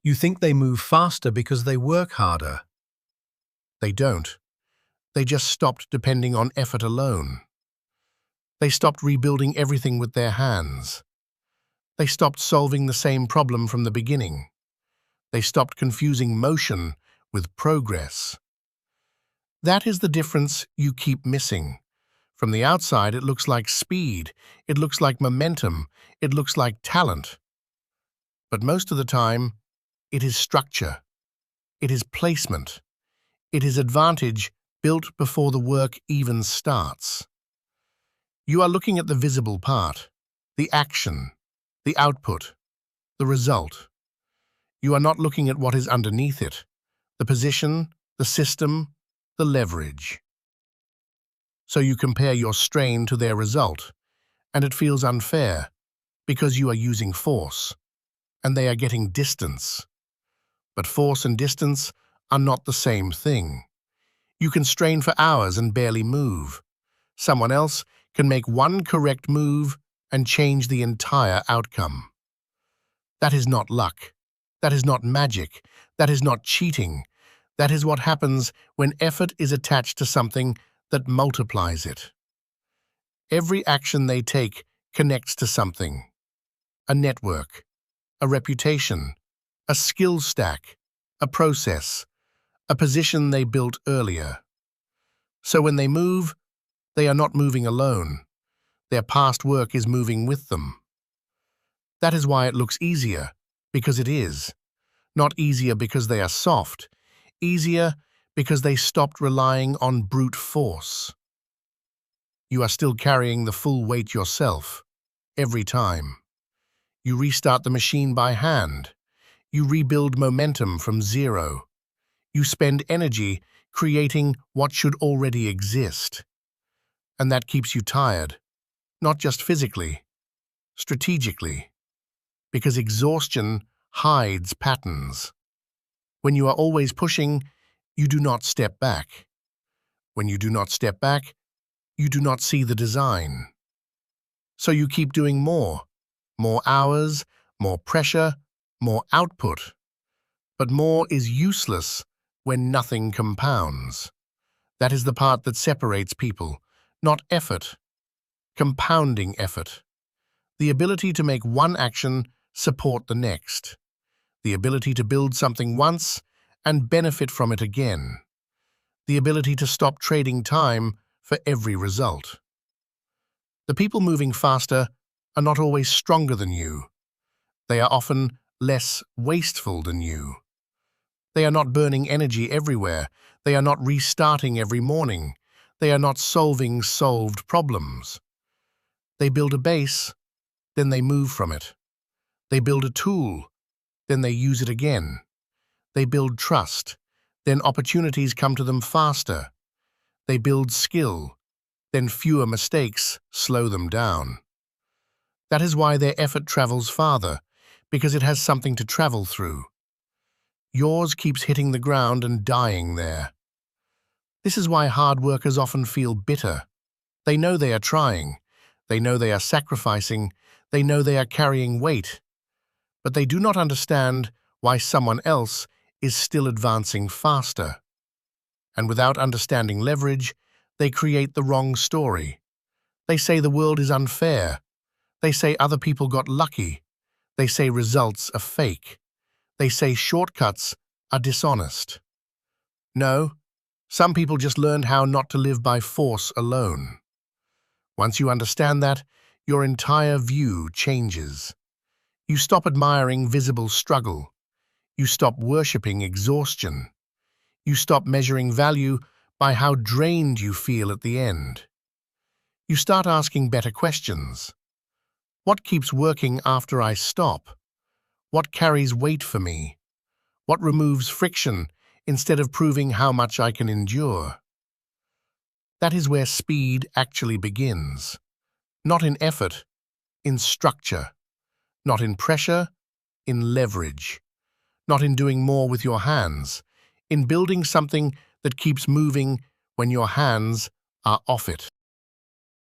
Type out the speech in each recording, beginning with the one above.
You think they move faster because they work harder. They don't. They just stopped depending on effort alone. They stopped rebuilding everything with their hands. They stopped solving the same problem from the beginning. They stopped confusing motion with progress. That is the difference you keep missing. From the outside, it looks like speed, it looks like momentum, it looks like talent. But most of the time, it is structure, it is placement, it is advantage built before the work even starts. You are looking at the visible part, the action, the output, the result. You are not looking at what is underneath it, the position, the system, the leverage. So you compare your strain to their result, and it feels unfair because you are using force, and they are getting distance. But force and distance are not the same thing. You can strain for hours and barely move. Someone else can make one correct move and change the entire outcome. That is not luck. That is not magic. That is not cheating. That is what happens when effort is attached to something that multiplies it. Every action they take connects to something. A network, a reputation, a skill stack, a process, a position they built earlier. So when they move, they are not moving alone. Their past work is moving with them. That is why it looks easier, because it is. Not easier because they are soft, easier because they stopped relying on brute force. You are still carrying the full weight yourself, every time. You restart the machine by hand. You rebuild momentum from zero. You spend energy creating what should already exist. And that keeps you tired, not just physically, strategically, because exhaustion hides patterns. When you are always pushing, you do not step back. When you do not step back, you do not see the design. So you keep doing more hours, more pressure, more output. But more is useless when nothing compounds. That is the part that separates people, not effort, compounding effort. The ability to make one action support the next. The ability to build something once and benefit from it again. The ability to stop trading time for every result. The people moving faster are not always stronger than you. They are often less wasteful than you. They are not burning energy everywhere. They are not restarting every morning. They are not solving solved problems. They build a base, then they move from it. They build a tool, then they use it again. They build trust, then opportunities come to them faster. They build skill, then fewer mistakes slow them down. That is why their effort travels farther, because it has something to travel through. Yours keeps hitting the ground and dying there. This is why hard workers often feel bitter. They know they are trying. They know they are sacrificing. They know they are carrying weight. But they do not understand why someone else is still advancing faster. And without understanding leverage, they create the wrong story. They say the world is unfair. They say other people got lucky. They say results are fake. They say shortcuts are dishonest. No, some people just learned how not to live by force alone. Once you understand that, your entire view changes. You stop admiring visible struggle. You stop worshipping exhaustion. You stop measuring value by how drained you feel at the end. You start asking better questions. What keeps working after I stop? What carries weight for me? What removes friction instead of proving how much I can endure? That is where speed actually begins. Not in effort, in structure. Not in pressure, in leverage. Not in doing more with your hands, in building something that keeps moving when your hands are off it.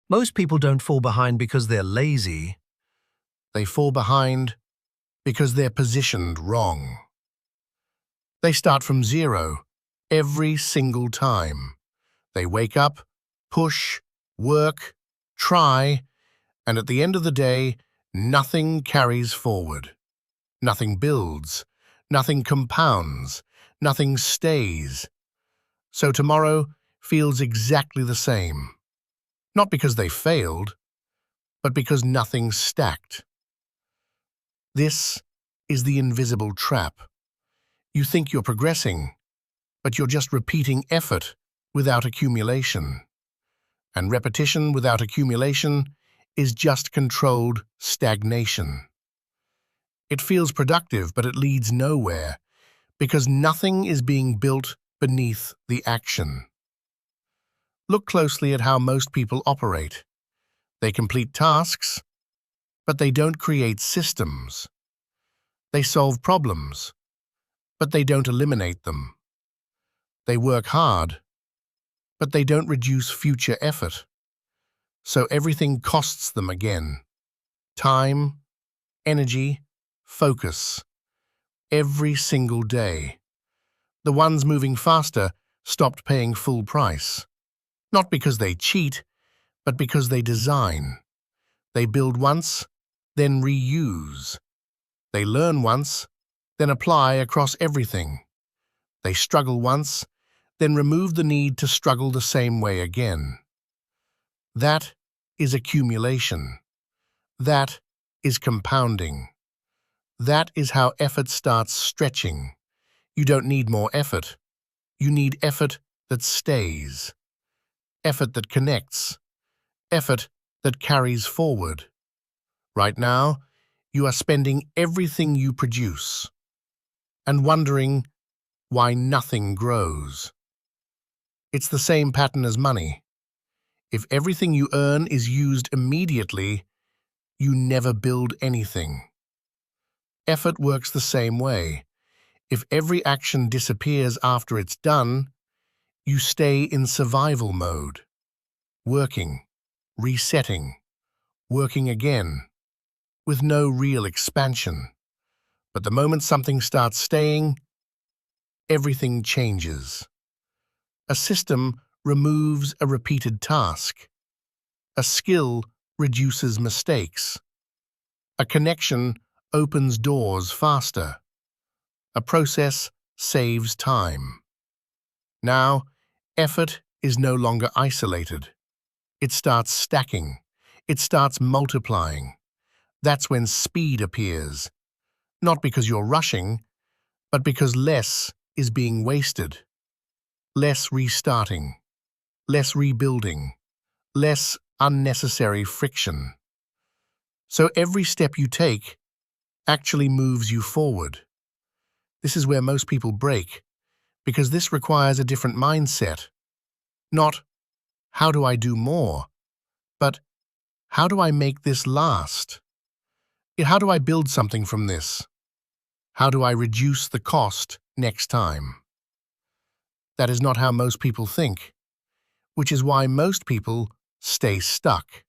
Most people don't fall behind because they're lazy. They fall behind because they're positioned wrong. They start from zero every single time. They wake up, push, work, try, and at the end of the day, nothing carries forward. Nothing builds, nothing compounds, nothing stays. So tomorrow feels exactly the same. Not because they failed, but because nothing stacked. This is the invisible trap. You think you're progressing, but you're just repeating effort without accumulation. And repetition without accumulation is just controlled stagnation. It feels productive, but it leads nowhere, because nothing is being built beneath the action. Look closely at how most people operate. They complete tasks, but they don't create systems. They solve problems, but they don't eliminate them. They work hard, but they don't reduce future effort. So everything costs them again. Time, energy, focus. Every single day. The ones moving faster stopped paying full price. Not because they cheat, but because they design. They build once, then reuse. They learn once, then apply across everything. They struggle once, then remove the need to struggle the same way again. That is accumulation. That is compounding. That is how effort starts stretching. You don't need more effort. You need effort that stays. Effort that connects. Effort that carries forward. Right now, you are spending everything you produce and wondering why nothing grows. It's the same pattern as money. If everything you earn is used immediately, you never build anything. Effort works the same way. If every action disappears after it's done, you stay in survival mode, working, resetting, working again, with no real expansion. But the moment something starts staying, everything changes. A system removes a repeated task. A skill reduces mistakes. A connection opens doors faster. A process saves time. Now, effort is no longer isolated. It starts stacking. It starts multiplying. That's when speed appears. Not because you're rushing, but because less is being wasted. Less restarting. Less rebuilding. Less unnecessary friction. So every step you take actually moves you forward. This is where most people break, because this requires a different mindset. Not, how do I do more? But, how do I make this last? How do I build something from this? How do I reduce the cost next time? That is not how most people think, which is why most people stay stuck.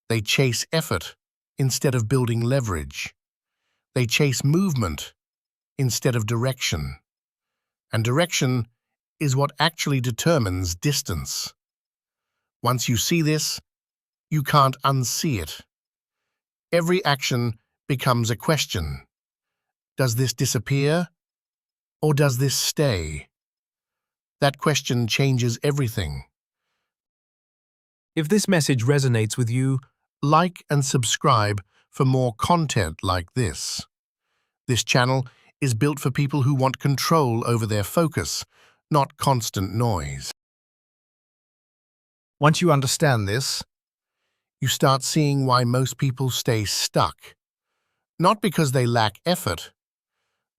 They chase effort instead of building leverage. They chase movement instead of direction. And direction is what actually determines distance. Once you see this, you can't unsee it. Every action becomes a question. Does this disappear, or does this stay? That question changes everything. If this message resonates with you, like and subscribe for more content like this. This channel is built for people who want control over their focus, not constant noise. Once you understand this, you start seeing why most people stay stuck. Not because they lack effort,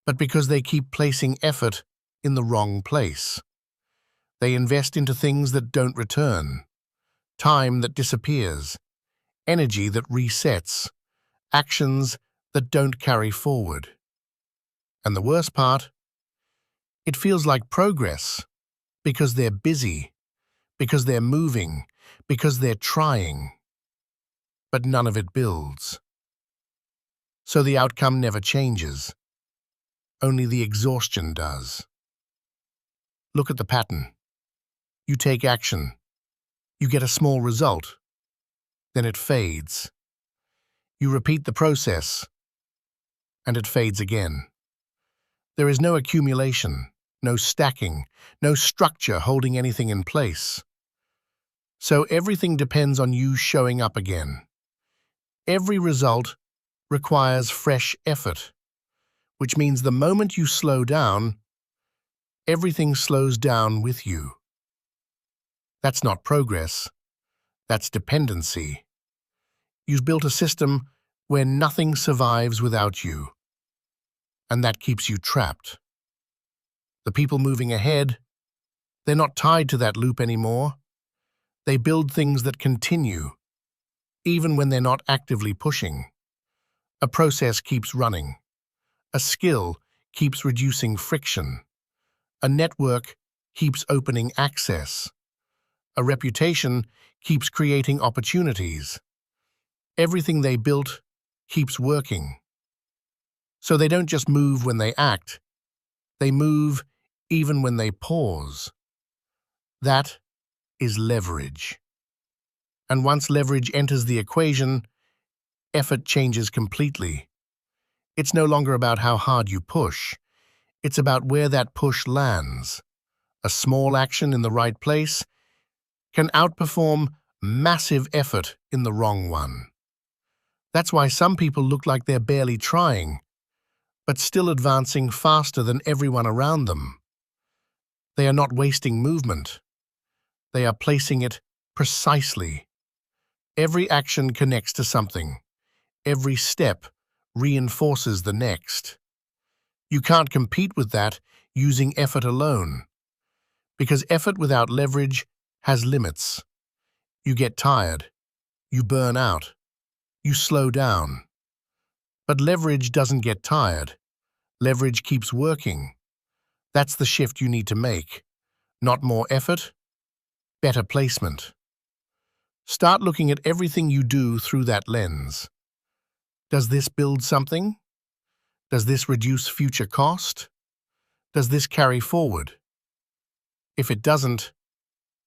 but because they keep placing effort in the wrong place. They invest into things that don't return, time that disappears, energy that resets, actions that don't carry forward. And the worst part? It feels like progress because they're busy, because they're moving, because they're trying. But none of it builds. So the outcome never changes. only the exhaustion does. Look at the pattern. You take action. You get a small result. Then it fades. You repeat the process, and it fades again. There is no accumulation, no stacking, no structure holding anything in place. So everything depends on you showing up again. Every result requires fresh effort, which means the moment you slow down, everything slows down with you. That's not progress. That's dependency. You've built a system where nothing survives without you, and that keeps you trapped. The people moving ahead, they're not tied to that loop anymore. They build things that continue, even when they're not actively pushing. A process keeps running. A skill keeps reducing friction. A network keeps opening access. A reputation keeps creating opportunities. Everything they built keeps working. So they don't just move when they act. They move even when they pause. That is leverage. And once leverage enters the equation, effort changes completely. It's no longer about how hard you push. It's about where that push lands. A small action in the right place can outperform massive effort in the wrong one. That's why some people look like they're barely trying, but still advancing faster than everyone around them. They are not wasting movement. They are placing it precisely. Every action connects to something. Every step reinforces the next. You can't compete with that using effort alone, because effort without leverage has limits. You get tired. You burn out. You slow down. But leverage doesn't get tired. Leverage keeps working. That's the shift you need to make. Not more effort, better placement. Start looking at everything you do through that lens. Does this build something? Does this reduce future cost? Does this carry forward? If it doesn't,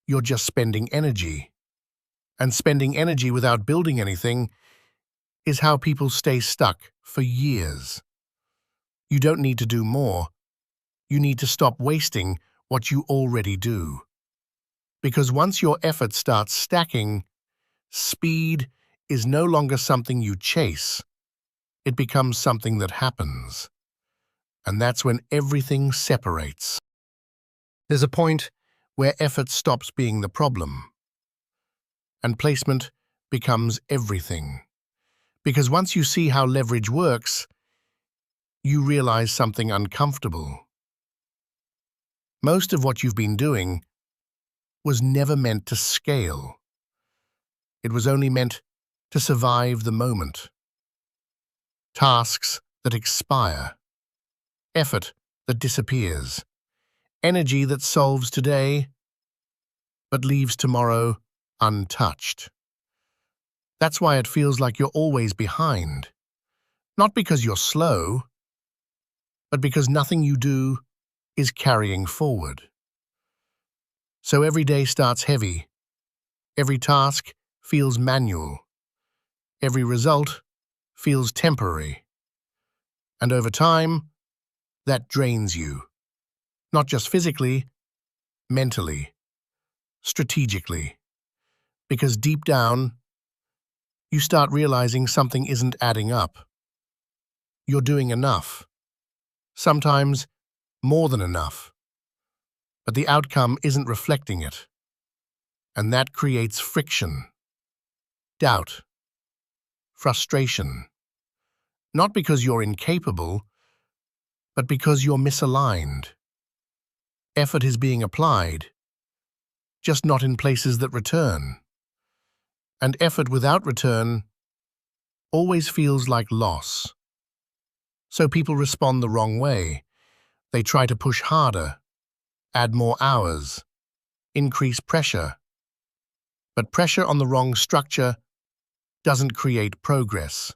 you're just spending energy. And spending energy without building anything is how people stay stuck for years. You don't need to do more. You need to stop wasting what you already do. Because once your effort starts stacking, speed is no longer something you chase. It becomes something that happens. And that's when everything separates. There's a point where effort stops being the problem, and placement becomes everything. Because once you see how leverage works, you realize something uncomfortable. Most of what you've been doing was never meant to scale. It was only meant to survive the moment. Tasks that expire, effort that disappears, energy that solves today but leaves tomorrow untouched. That's why it feels like you're always behind. Not because you're slow, but because nothing you do is carrying forward. So every day starts heavy. Every task feels manual. Every result feels temporary. And over time, that drains you. Not just physically, mentally, strategically. Because deep down, you start realizing something isn't adding up. You're doing enough. Sometimes more than enough. But the outcome isn't reflecting it. And that creates friction, doubt, frustration. Not because you're incapable, but because you're misaligned. Effort is being applied, just not in places that return. And effort without return always feels like loss. So people respond the wrong way. They try to push harder, add more hours, increase pressure. But pressure on the wrong structure doesn't create progress.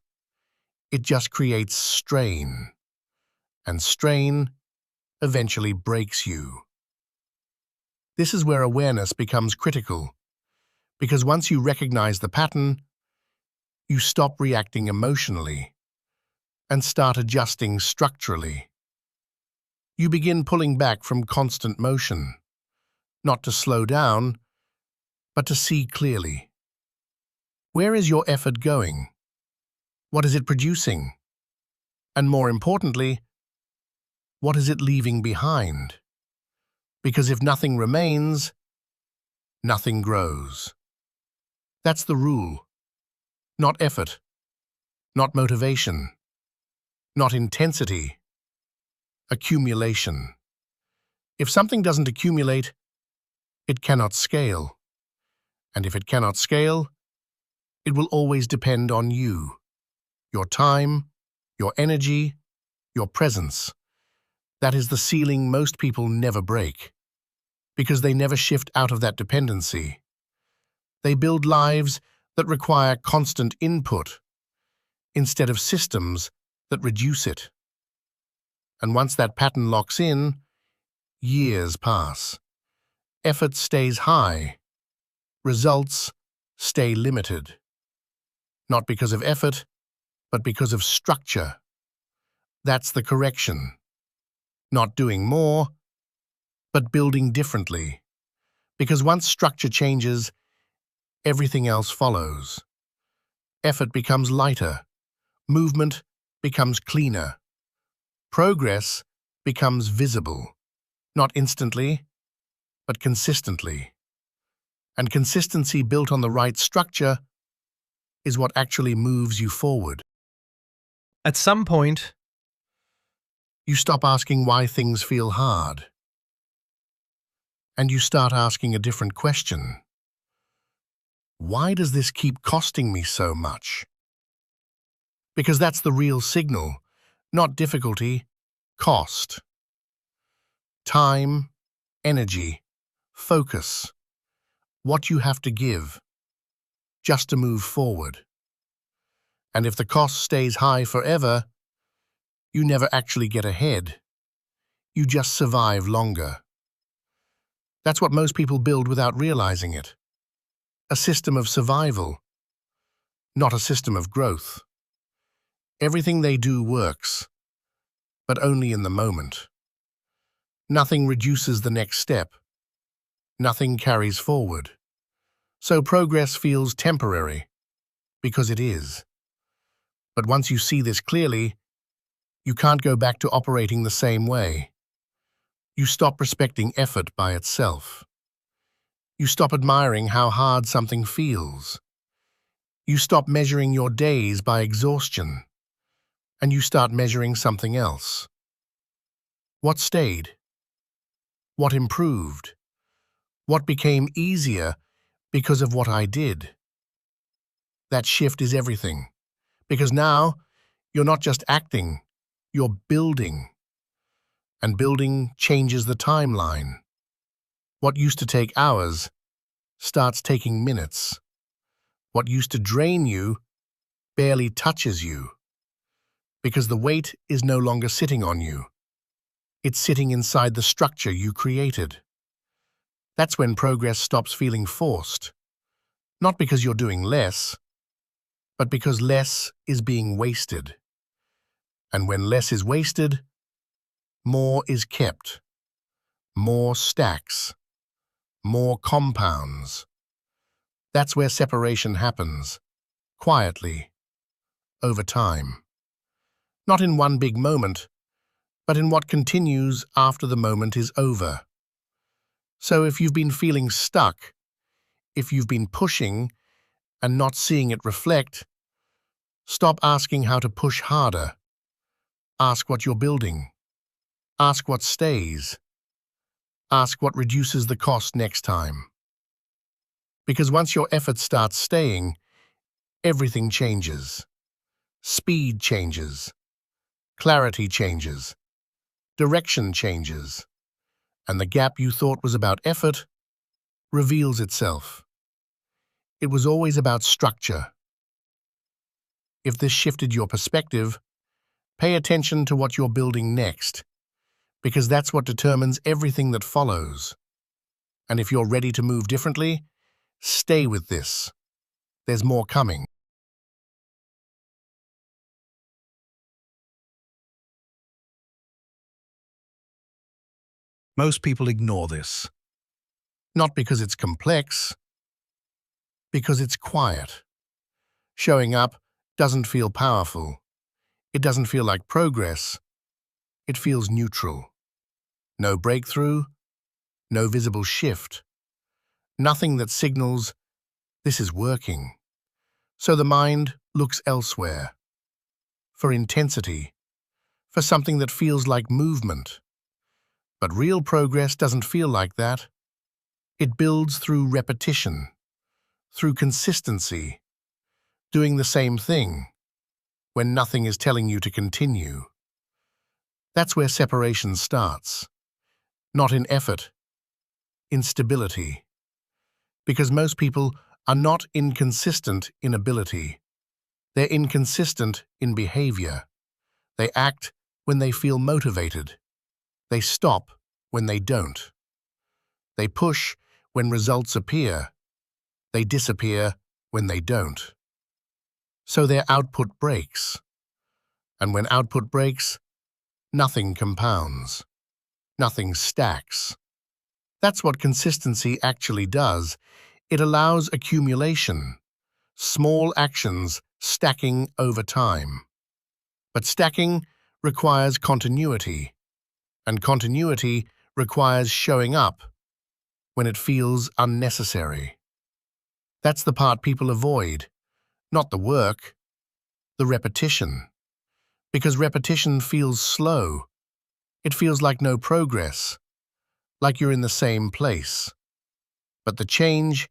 It just creates strain. and strain eventually breaks you. This is where awareness becomes critical, because once you recognize the pattern, you stop reacting emotionally and start adjusting structurally. You begin pulling back from constant motion, not to slow down, but to see clearly. Where is your effort going? What is it producing? And more importantly, what is it leaving behind? Because if nothing remains, nothing grows. That's the rule. Not effort, not motivation, not intensity, accumulation. If something doesn't accumulate, it cannot scale. And if it cannot scale, it will always depend on you, your time, your energy, your presence. That is the ceiling most people never break, because they never shift out of that dependency. They build lives that require constant input, instead of systems that reduce it. And once that pattern locks in, years pass. Effort stays high. Results stay limited. Not because of effort, but because of structure. That's the correction. Not doing more, but building differently. Because once structure changes, everything else follows. Effort becomes lighter. Movement becomes cleaner. Progress becomes visible. Not instantly, but consistently. And consistency built on the right structure is what actually moves you forward. At some point, You stop asking why things feel hard. And you start asking a different question. Why does this keep costing me so much? Because that's the real signal, not difficulty, cost. Time, energy, focus. What you have to give just to move forward. And if the cost stays high forever, you never actually get ahead. You just survive longer. That's what most people build without realizing it. A system of survival, not a system of growth. Everything they do works, but only in the moment. Nothing reduces the next step. Nothing carries forward. So progress feels temporary, because it is. But once you see this clearly, you can't go back to operating the same way. You stop respecting effort by itself. You stop admiring how hard something feels. You stop measuring your days by exhaustion, and you start measuring something else. What stayed? What improved? What became easier because of what I did? That shift is everything, because now you're not just acting, you're building. And building changes the timeline. What used to take hours starts taking minutes. What used to drain you barely touches you, because the weight is no longer sitting on you. It's sitting inside the structure you created. That's when progress stops feeling forced, not because you're doing less, but because less is being wasted. And when less is wasted, more is kept, more stacks, more compounds. That's where separation happens, quietly, over time. Not in one big moment, but in what continues after the moment is over. So if you've been feeling stuck, if you've been pushing and not seeing it reflect, stop asking how to push harder. Ask what you're building. Ask what stays. Ask what reduces the cost next time. Because once your effort starts staying, everything changes. Speed changes. Clarity changes. Direction changes. And the gap you thought was about effort reveals itself. It was always about structure. If this shifted your perspective, Pay attention to what you're building next, because that's what determines everything that follows. And if you're ready to move differently, stay with this. There's more coming. Most people ignore this. Not because it's complex, because it's quiet. Showing up doesn't feel powerful. It doesn't feel like progress. It feels neutral. No breakthrough, no visible shift. Nothing that signals this is working. So the mind looks elsewhere. For intensity. For something that feels like movement. But real progress doesn't feel like that. It builds through repetition, through consistency, doing the same thing when nothing is telling you to continue. That's where separation starts. Not in effort, in stability. Because most people are not inconsistent in ability. They're inconsistent in behavior. They act when they feel motivated. They stop when they don't. They push when results appear. They disappear when they don't. So their output breaks. And when output breaks, nothing compounds. Nothing stacks. That's what consistency actually does. It allows accumulation. Small actions stacking over time. But stacking requires continuity. And continuity requires showing up when it feels unnecessary. That's the part people avoid, not the work, the repetition. Because repetition feels slow. It feels like no progress, like you're in the same place. But the change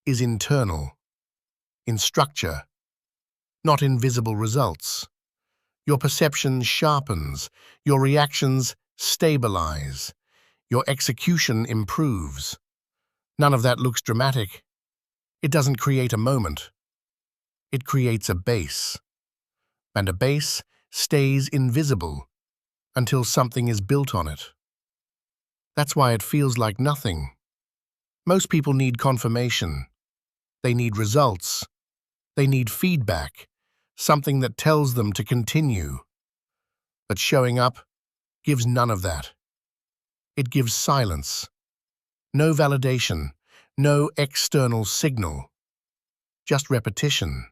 is internal, in structure, not in visible results. Your perception sharpens, your reactions stabilize, your execution improves. None of that looks dramatic. It doesn't create a moment. It creates a base. And a base stays invisible until something is built on it. That's why it feels like nothing. Most people need confirmation. They need results. They need feedback, something that tells them to continue. But showing up gives none of that. It gives silence. No validation, no external signal. Just repetition.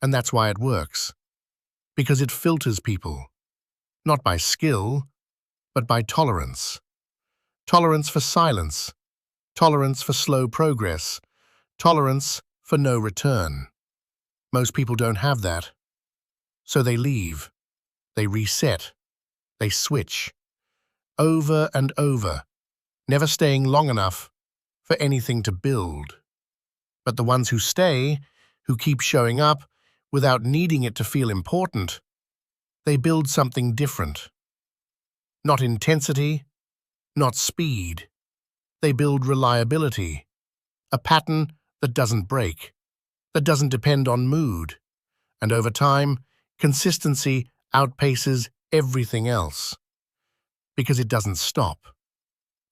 And that's why it works. Because it filters people. Not by skill, but by tolerance. Tolerance for silence. Tolerance for slow progress. Tolerance for no return. Most people don't have that. So they leave. They reset. They switch. Over and over, never staying long enough for anything to build. But the ones who stay, who keep showing up without needing it to feel important, they build something different. Not intensity, not speed. They build reliability, a pattern that doesn't break, that doesn't depend on mood. And over time, consistency outpaces everything else. Because it doesn't stop.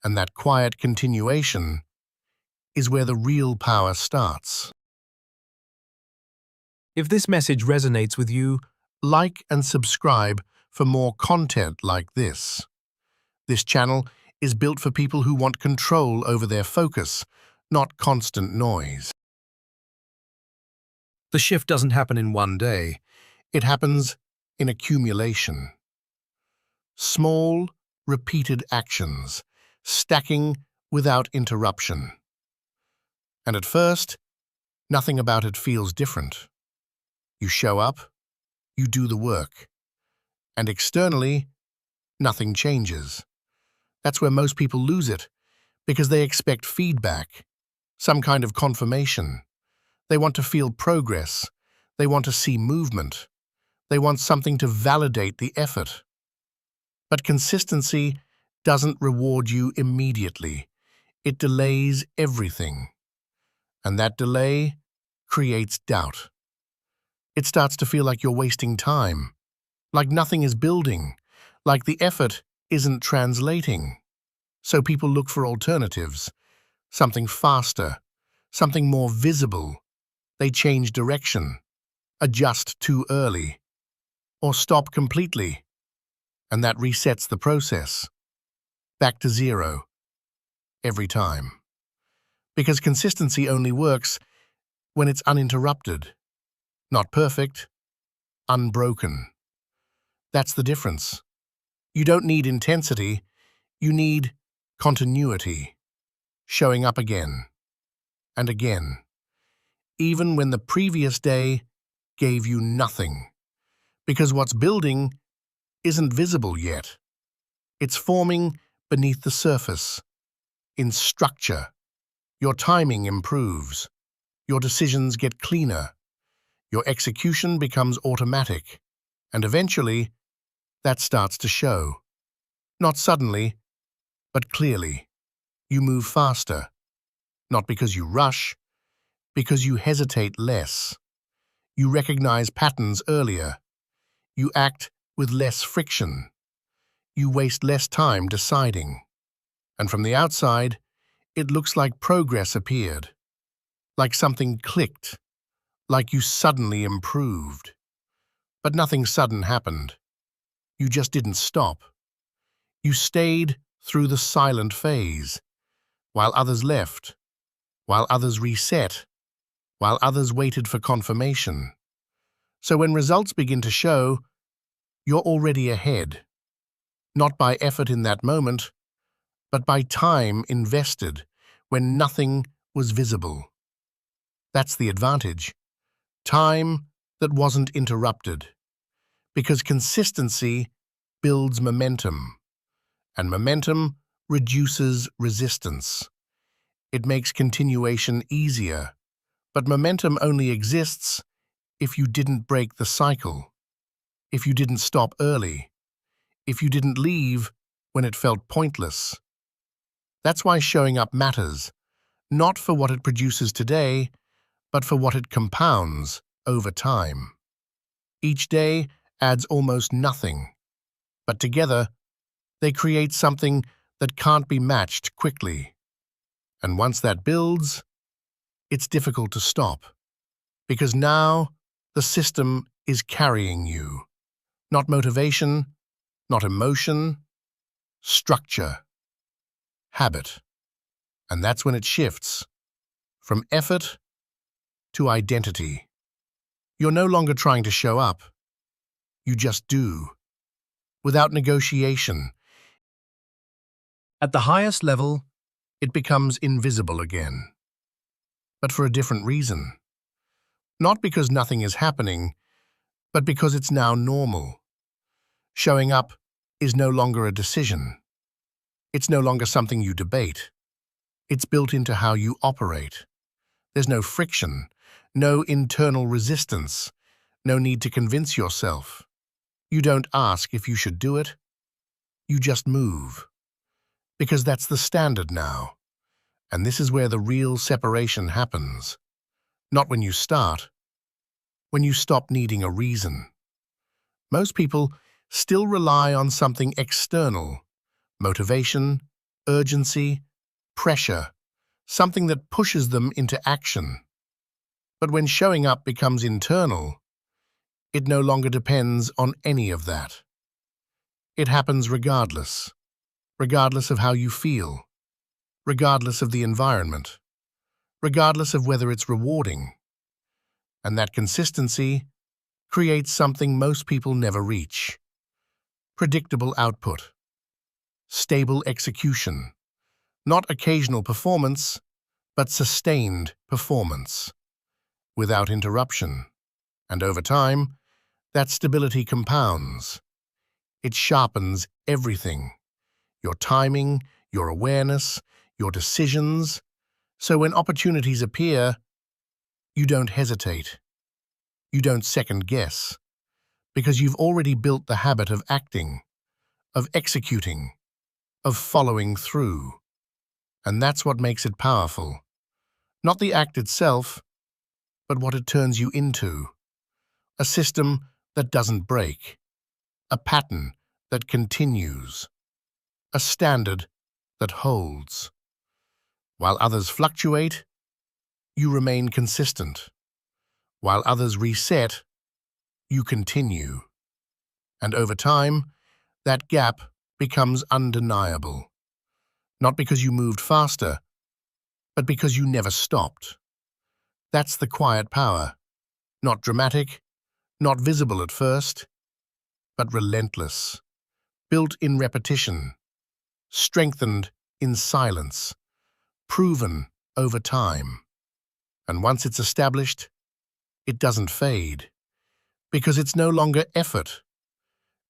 And that quiet continuation is where the real power starts. If this message resonates with you, Like and subscribe for more content like this. This channel is built for people who want control over their focus, not constant noise. the shift doesn't happen in one day. It happens in accumulation. Small, repeated actions, stacking without interruption. And at first, nothing about it feels different. You show up, you do the work, and externally, nothing changes. That's where most people lose it, because they expect feedback, some kind of confirmation. They want to feel progress. They want to see movement. They want something to validate the effort. But consistency doesn't reward you immediately. It delays everything. And that delay creates doubt. It starts to feel like you're wasting time, like nothing is building, like the effort isn't translating. So people look for alternatives, something faster, something more visible. They change direction, adjust too early, or stop completely, and that resets the process. Back to zero, every time. Because consistency only works when it's uninterrupted, not perfect, unbroken. That's the difference. You don't need intensity, you need continuity, showing up again and again, even when the previous day gave you nothing. Because what's building isn't visible yet. It's forming beneath the surface, in structure. Your timing improves, your decisions get cleaner, your execution becomes automatic, and eventually, that starts to show. Not suddenly, but clearly. You move faster, not because you rush, because you hesitate less. You recognize patterns earlier. You act with less friction. You waste less time deciding. And from the outside, it looks like progress appeared, like something clicked, like you suddenly improved. But nothing sudden happened. You just didn't stop. You stayed through the silent phase, while others left, while others reset, while others waited for confirmation. So when results begin to show, you're already ahead, not by effort in that moment, but by time invested when nothing was visible. That's the advantage. Time that wasn't interrupted. Because consistency builds momentum, and momentum reduces resistance. It makes continuation easier, but momentum only exists if you didn't break the cycle, if you didn't stop early, if you didn't leave when it felt pointless. That's why showing up matters, not for what it produces today, but for what it compounds over time. Each day adds almost nothing, but together they create something that can't be matched quickly. And once that builds, it's difficult to stop, because now the system is carrying you. Not motivation, not emotion, structure, habit. And that's when it shifts from effort to identity. You're no longer trying to show up. You just do, without negotiation. At the highest level, it becomes invisible again, but for a different reason. Not because nothing is happening, but because it's now normal. Showing up is no longer a decision. It's no longer something you debate. It's built into how you operate. There's no friction, no internal resistance, no need to convince yourself. You don't ask if you should do it. You just move. Because that's the standard now. And this is where the real separation happens. Not when you start, when you stop needing a reason. Most people still rely on something external, motivation, urgency, pressure, something that pushes them into action. But when showing up becomes internal, it no longer depends on any of that. It happens regardless of how you feel, regardless of the environment, regardless of whether it's rewarding. And that consistency creates something most people never reach. Predictable output, stable execution, not occasional performance, but sustained performance, without interruption. And over time, that stability compounds. It sharpens everything, your timing, your awareness, your decisions. So when opportunities appear, you don't hesitate. You don't second guess, because you've already built the habit of acting, of executing, of following through. And that's what makes it powerful. Not the act itself, but what it turns you into. A system that doesn't break, a pattern that continues, a standard that holds. While others fluctuate, you remain consistent. While others reset, you continue. And over time, that gap becomes undeniable. Not because you moved faster, but because you never stopped. That's the quiet power. Not dramatic, not visible at first, but relentless. Built in repetition, strengthened in silence, proven over time. And once it's established, it doesn't fade. Because it's no longer effort.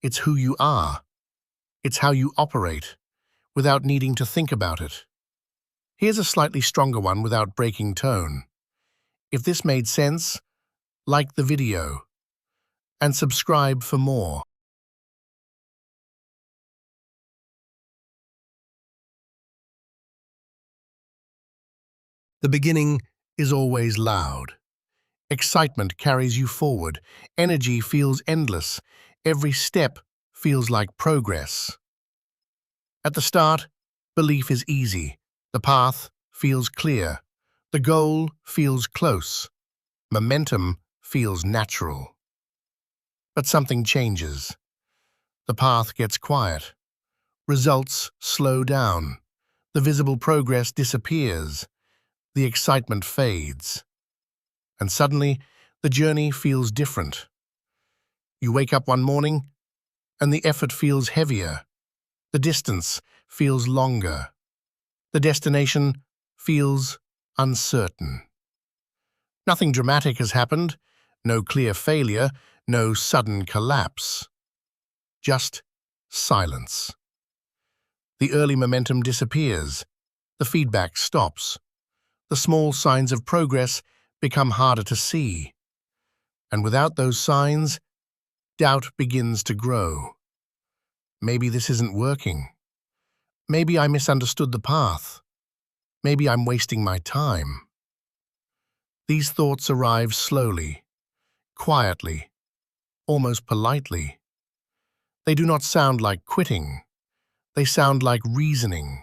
It's who you are. It's how you operate, without needing to think about it. Here's a slightly stronger one without breaking tone. If this made sense, like the video and subscribe for more. The beginning is always loud. Excitement carries you forward. Energy feels endless. Every step feels like progress. At the start, belief is easy. The path feels clear. The goal feels close. Momentum feels natural. But something changes. The path gets quiet. Results slow down. The visible progress disappears. The excitement fades. And suddenly, the journey feels different. You wake up one morning, and the effort feels heavier. The distance feels longer. The destination feels uncertain. Nothing dramatic has happened, no clear failure, no sudden collapse. Just silence. The early momentum disappears. The feedback stops. The small signs of progress become harder to see. And without those signs, doubt begins to grow. Maybe this isn't working. Maybe I misunderstood the path. Maybe I'm wasting my time. These thoughts arrive slowly, quietly, almost politely. They do not sound like quitting. They sound like reasoning.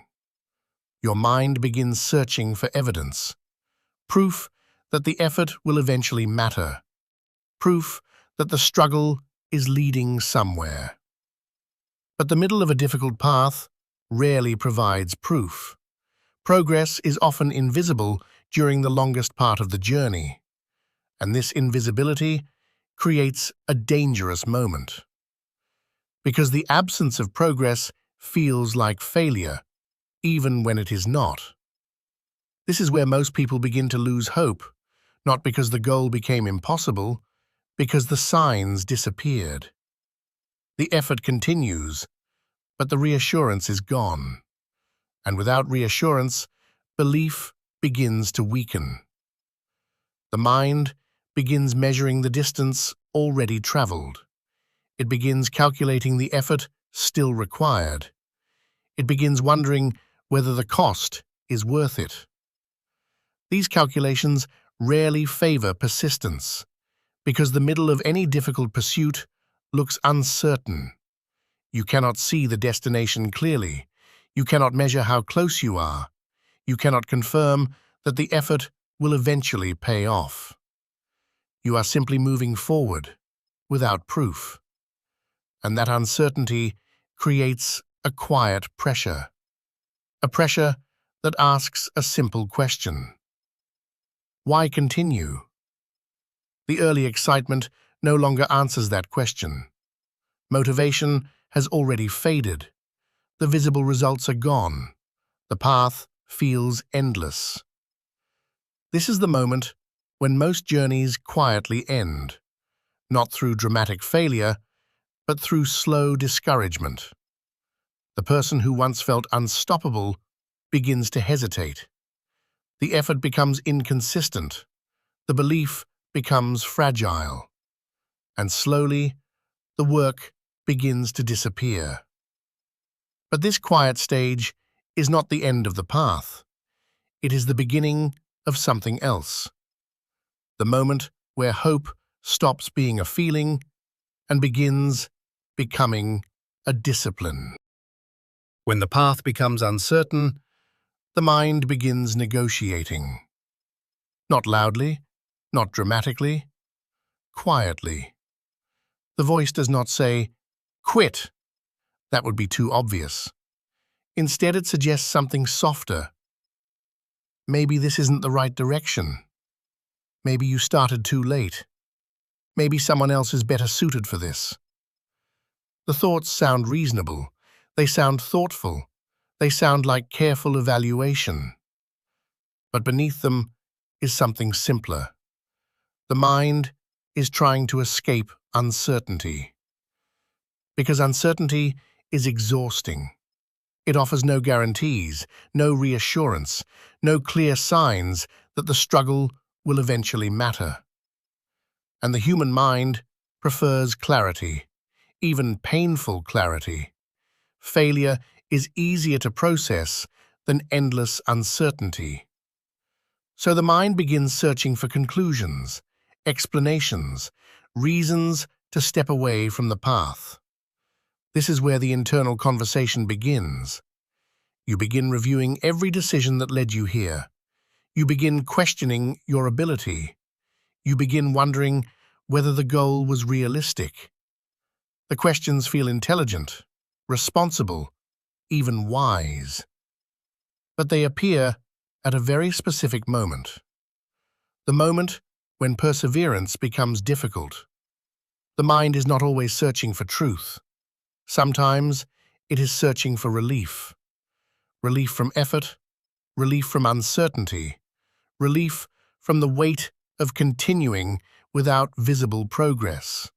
Your mind begins searching for evidence. Proof that the effort will eventually matter. Proof that the struggle is leading somewhere. But the middle of a difficult path rarely provides proof. Progress is often invisible during the longest part of the journey, and this invisibility creates a dangerous moment. Because the absence of progress feels like failure, even when it is not. This is where most people begin to lose hope, not because the goal became impossible, because the signs disappeared. The effort continues, but the reassurance is gone. And without reassurance, belief begins to weaken. The mind begins measuring the distance already traveled. It begins calculating the effort still required. It begins wondering whether the cost is worth it. These calculations rarely favor persistence, because the middle of any difficult pursuit looks uncertain. You cannot see the destination clearly. You cannot measure how close you are. You cannot confirm that the effort will eventually pay off. You are simply moving forward, without proof. And that uncertainty creates a quiet pressure. A pressure that asks a simple question. Why continue? The early excitement no longer answers that question. Motivation has already faded. The visible results are gone. The path feels endless. This is the moment when most journeys quietly end, not through dramatic failure, but through slow discouragement. The person who once felt unstoppable begins to hesitate. The effort becomes inconsistent. The belief becomes fragile. And slowly, the work begins to disappear. But this quiet stage is not the end of the path. It is the beginning of something else. The moment where hope stops being a feeling and begins becoming a discipline. When the path becomes uncertain, The mind begins negotiating. Not loudly, not dramatically, quietly. The voice does not say, "Quit." That would be too obvious. Instead, it suggests something softer. Maybe this isn't the right direction. Maybe you started too late. Maybe someone else is better suited for this. The thoughts sound reasonable. They sound thoughtful. They sound like careful evaluation. But beneath them is something simpler. The mind is trying to escape uncertainty. Because uncertainty is exhausting. It offers no guarantees, no reassurance, no clear signs that the struggle will eventually matter. And the human mind prefers clarity, even painful clarity. Failure is easier to process than endless uncertainty. So the mind begins searching for conclusions, explanations, reasons to step away from the path. This is where the internal conversation begins. You begin reviewing every decision that led you here. You begin questioning your ability. You begin wondering whether the goal was realistic. The questions feel intelligent, responsible, even wise. But they appear at a very specific moment. The moment when perseverance becomes difficult. The mind is not always searching for truth. Sometimes it is searching for relief. Relief from effort, relief from uncertainty, relief from the weight of continuing without visible progress.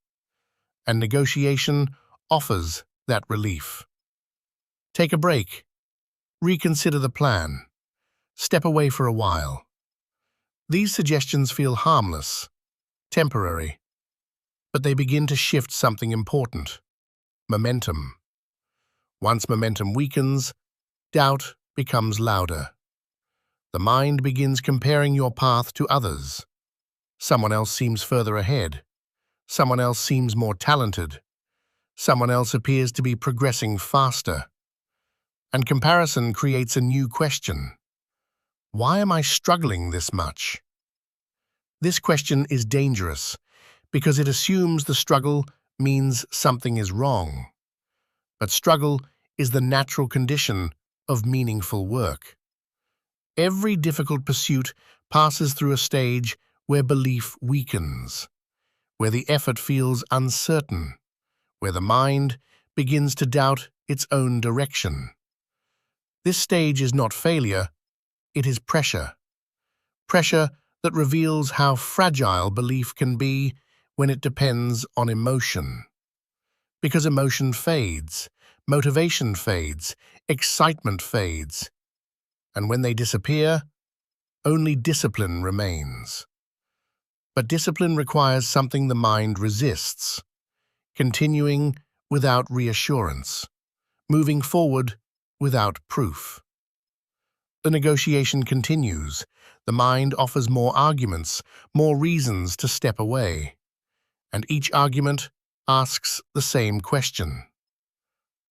And negotiation offers that relief. Take a break. Reconsider the plan. Step away for a while. These suggestions feel harmless, temporary, but they begin to shift something important: momentum. Once momentum weakens, doubt becomes louder. The mind begins comparing your path to others. Someone else seems further ahead. Someone else seems more talented. Someone else appears to be progressing faster. And comparison creates a new question. Why am I struggling this much? This question is dangerous because it assumes the struggle means something is wrong. But struggle is the natural condition of meaningful work. Every difficult pursuit passes through a stage where belief weakens, where the effort feels uncertain, where the mind begins to doubt its own direction. This stage is not failure, it is pressure. Pressure that reveals how fragile belief can be when it depends on emotion. Because emotion fades, motivation fades, excitement fades, and when they disappear, only discipline remains. But discipline requires something the mind resists: continuing without reassurance, moving forward without proof. The negotiation continues. The mind offers more arguments, more reasons to step away. And each argument asks the same question.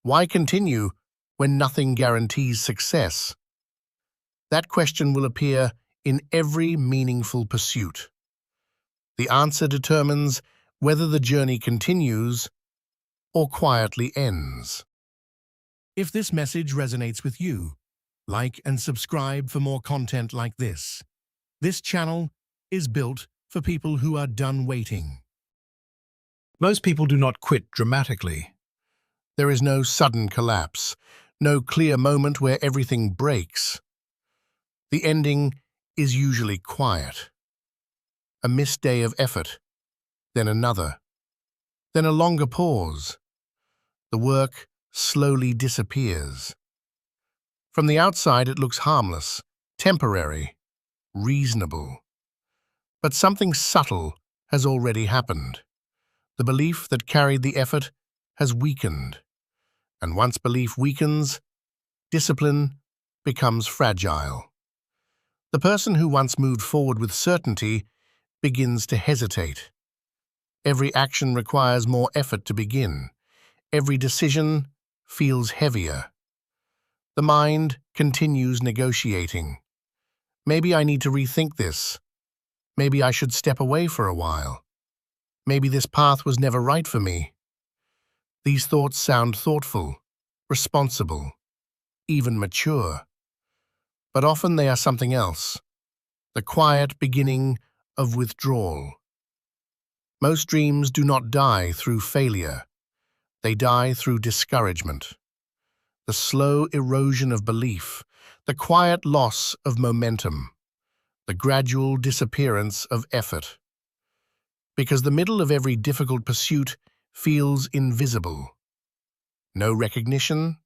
Why continue when nothing guarantees success? That question will appear in every meaningful pursuit. The answer determines whether the journey continues or quietly ends. If this message resonates with you, like and subscribe for more content like this. This channel is built for people who are done waiting. most people do not quit dramatically. There is no sudden collapse, no clear moment where everything breaks. The ending is usually quiet. A missed day of effort, then another, then a longer pause. The work slowly disappears. From the outside, it looks harmless, temporary, reasonable. But something subtle has already happened. The belief that carried the effort has weakened. And once belief weakens, discipline becomes fragile. The person who once moved forward with certainty begins to hesitate. Every action requires more effort to begin. Every decision feels heavier. The mind continues negotiating. Maybe I need to rethink this. Maybe I should step away for a while. Maybe this path was never right for me. These thoughts sound thoughtful, responsible, even mature. But often they are something else, the quiet beginning of withdrawal. Most dreams do not die through failure. They die through discouragement. The slow erosion of belief, the quiet loss of momentum, the gradual disappearance of effort. Because the middle of every difficult pursuit feels invisible. No recognition,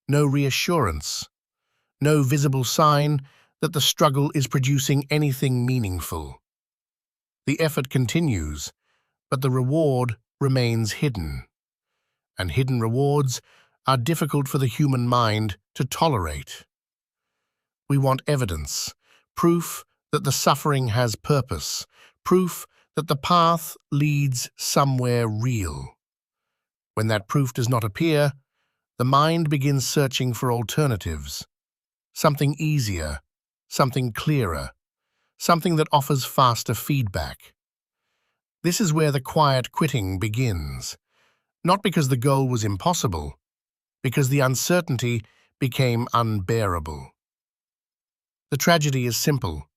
no reassurance, no visible sign that the struggle is producing anything meaningful. The effort continues, but the reward remains hidden. And hidden rewards are difficult for the human mind to tolerate. We want evidence, proof that the suffering has purpose, proof that the path leads somewhere real. When that proof does not appear, the mind begins searching for alternatives, something easier, something clearer, something that offers faster feedback. This is where the quiet quitting begins, not because the goal was impossible, because the uncertainty became unbearable. The tragedy is simple.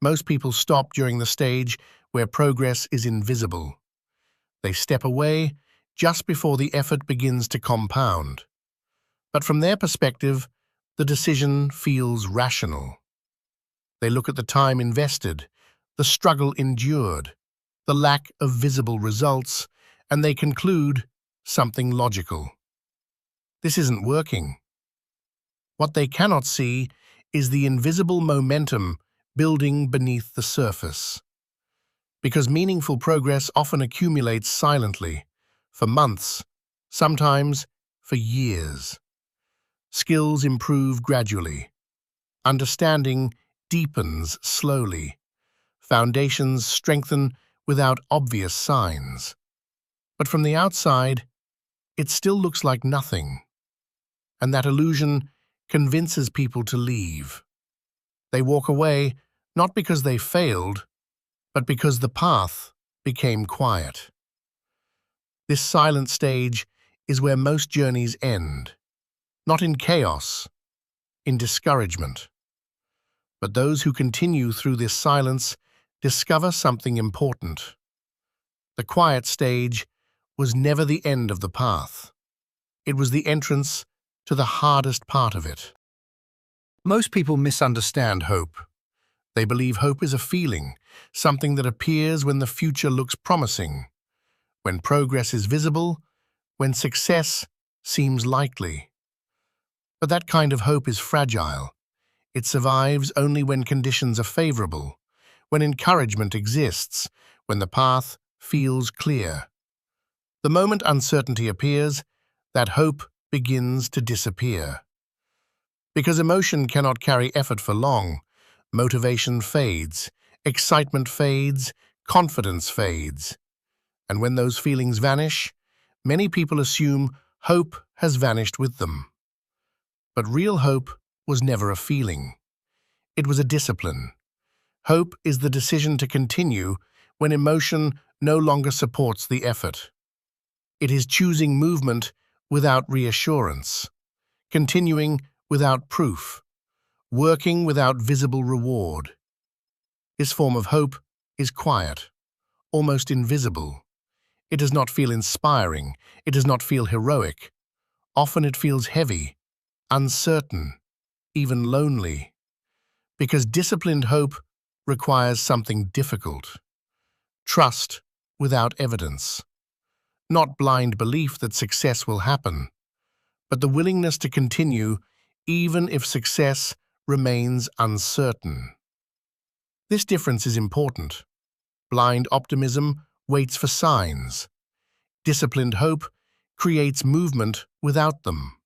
Most people stop during the stage where progress is invisible. They step away just before the effort begins to compound. But from their perspective, the decision feels rational. They look at the time invested, the struggle endured, the lack of visible results, and they conclude something logical. This isn't working. What they cannot see is the invisible momentum building beneath the surface. Because meaningful progress often accumulates silently, for months, sometimes for years. Skills improve gradually. Understanding deepens slowly. Foundations strengthen without obvious signs. But from the outside, it still looks like nothing. And that illusion convinces people to leave. They walk away not because they failed, but because the path became quiet. This silent stage is where most journeys end, not in chaos, in discouragement. But those who continue through this silence discover something important. The quiet stage was never the end of the path. It was the entrance to the hardest part of it. Most people misunderstand hope. They believe hope is a feeling, something that appears when the future looks promising, when progress is visible, when success seems likely. But that kind of hope is fragile. It survives only when conditions are favorable, when encouragement exists, when the path feels clear. The moment uncertainty appears, that hope begins to disappear. Because emotion cannot carry effort for long, motivation fades, excitement fades, confidence fades. And when those feelings vanish, many people assume hope has vanished with them. But real hope was never a feeling. It was a discipline. Hope is the decision to continue when emotion no longer supports the effort. It is choosing movement without reassurance, continuing without proof, working without visible reward. This form of hope is quiet, almost invisible. It does not feel inspiring. It does not feel heroic. Often it feels heavy, uncertain, even lonely. Because disciplined hope requires something difficult. Trust without evidence. Not blind belief that success will happen, but the willingness to continue even if success remains uncertain. This difference is important. Blind optimism waits for signs. Disciplined hope creates movement without them.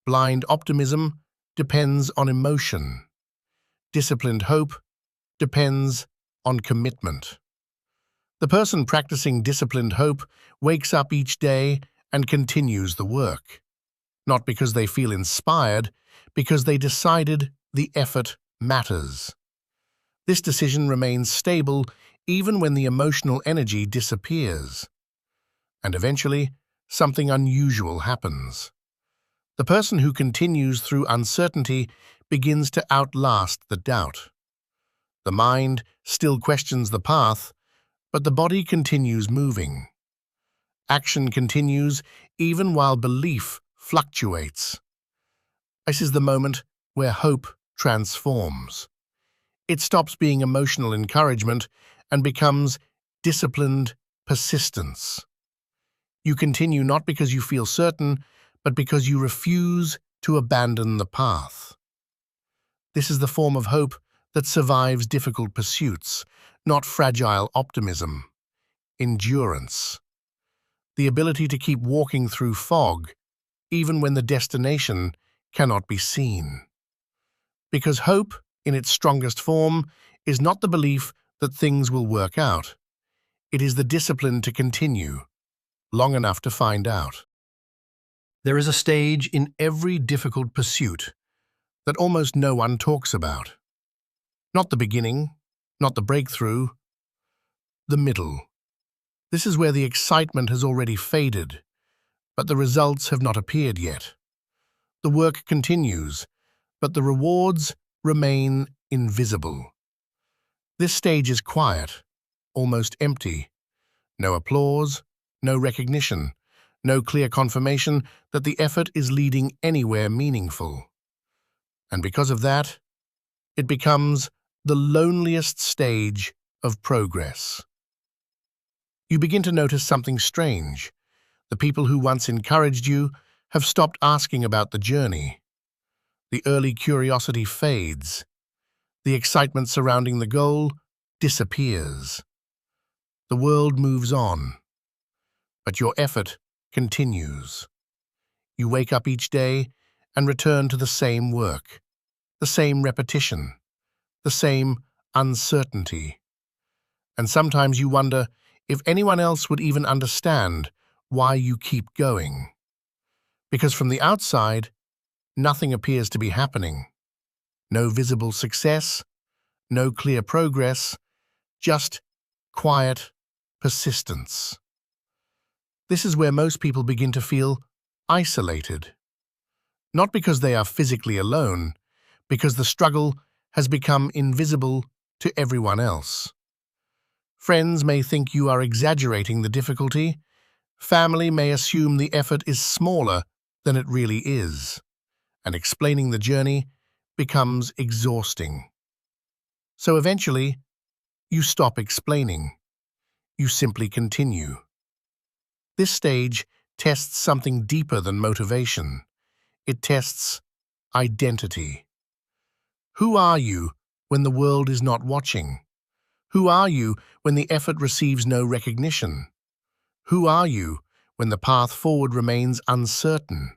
Blind optimism depends on emotion. Disciplined hope depends on commitment. The person practicing disciplined hope wakes up each day and continues the work. Not because they feel inspired, because they decided the effort matters. This decision remains stable even when the emotional energy disappears. And eventually, something unusual happens. The person who continues through uncertainty begins to outlast the doubt. The mind still questions the path, but the body continues moving. Action continues even while belief fluctuates. This is the moment where hope transforms. It stops being emotional encouragement and becomes disciplined persistence. You continue not because you feel certain, but because you refuse to abandon the path. This is the form of hope that survives difficult pursuits, not fragile optimism. Endurance. The ability to keep walking through fog, even when the destination cannot be seen. Because hope, in its strongest form, is not the belief that things will work out. It is the discipline to continue, long enough to find out. There is a stage in every difficult pursuit that almost no one talks about. Not the beginning, not the breakthrough, the middle. This is where the excitement has already faded, but the results have not appeared yet. The work continues, but the rewards remain invisible. This stage is quiet, almost empty. No applause, no recognition, no clear confirmation that the effort is leading anywhere meaningful. And because of that, it becomes the loneliest stage of progress. You begin to notice something strange. The people who once encouraged you have stopped asking about the journey. The early curiosity fades. The excitement surrounding the goal disappears. The world moves on, but your effort continues. You wake up each day and return to the same work, the same repetition, the same uncertainty. And sometimes you wonder if anyone else would even understand why you keep going. Because from the outside, nothing appears to be happening. No visible success, no clear progress, just quiet persistence. This is where most people begin to feel isolated. Not because they are physically alone, because the struggle has become invisible to everyone else. Friends may think you are exaggerating the difficulty. Family may assume the effort is smaller than it really is, and explaining the journey becomes exhausting. So eventually, you stop explaining. You simply continue. This stage tests something deeper than motivation. It tests identity. Who are you when the world is not watching? Who are you when the effort receives no recognition? Who are you when the path forward remains uncertain?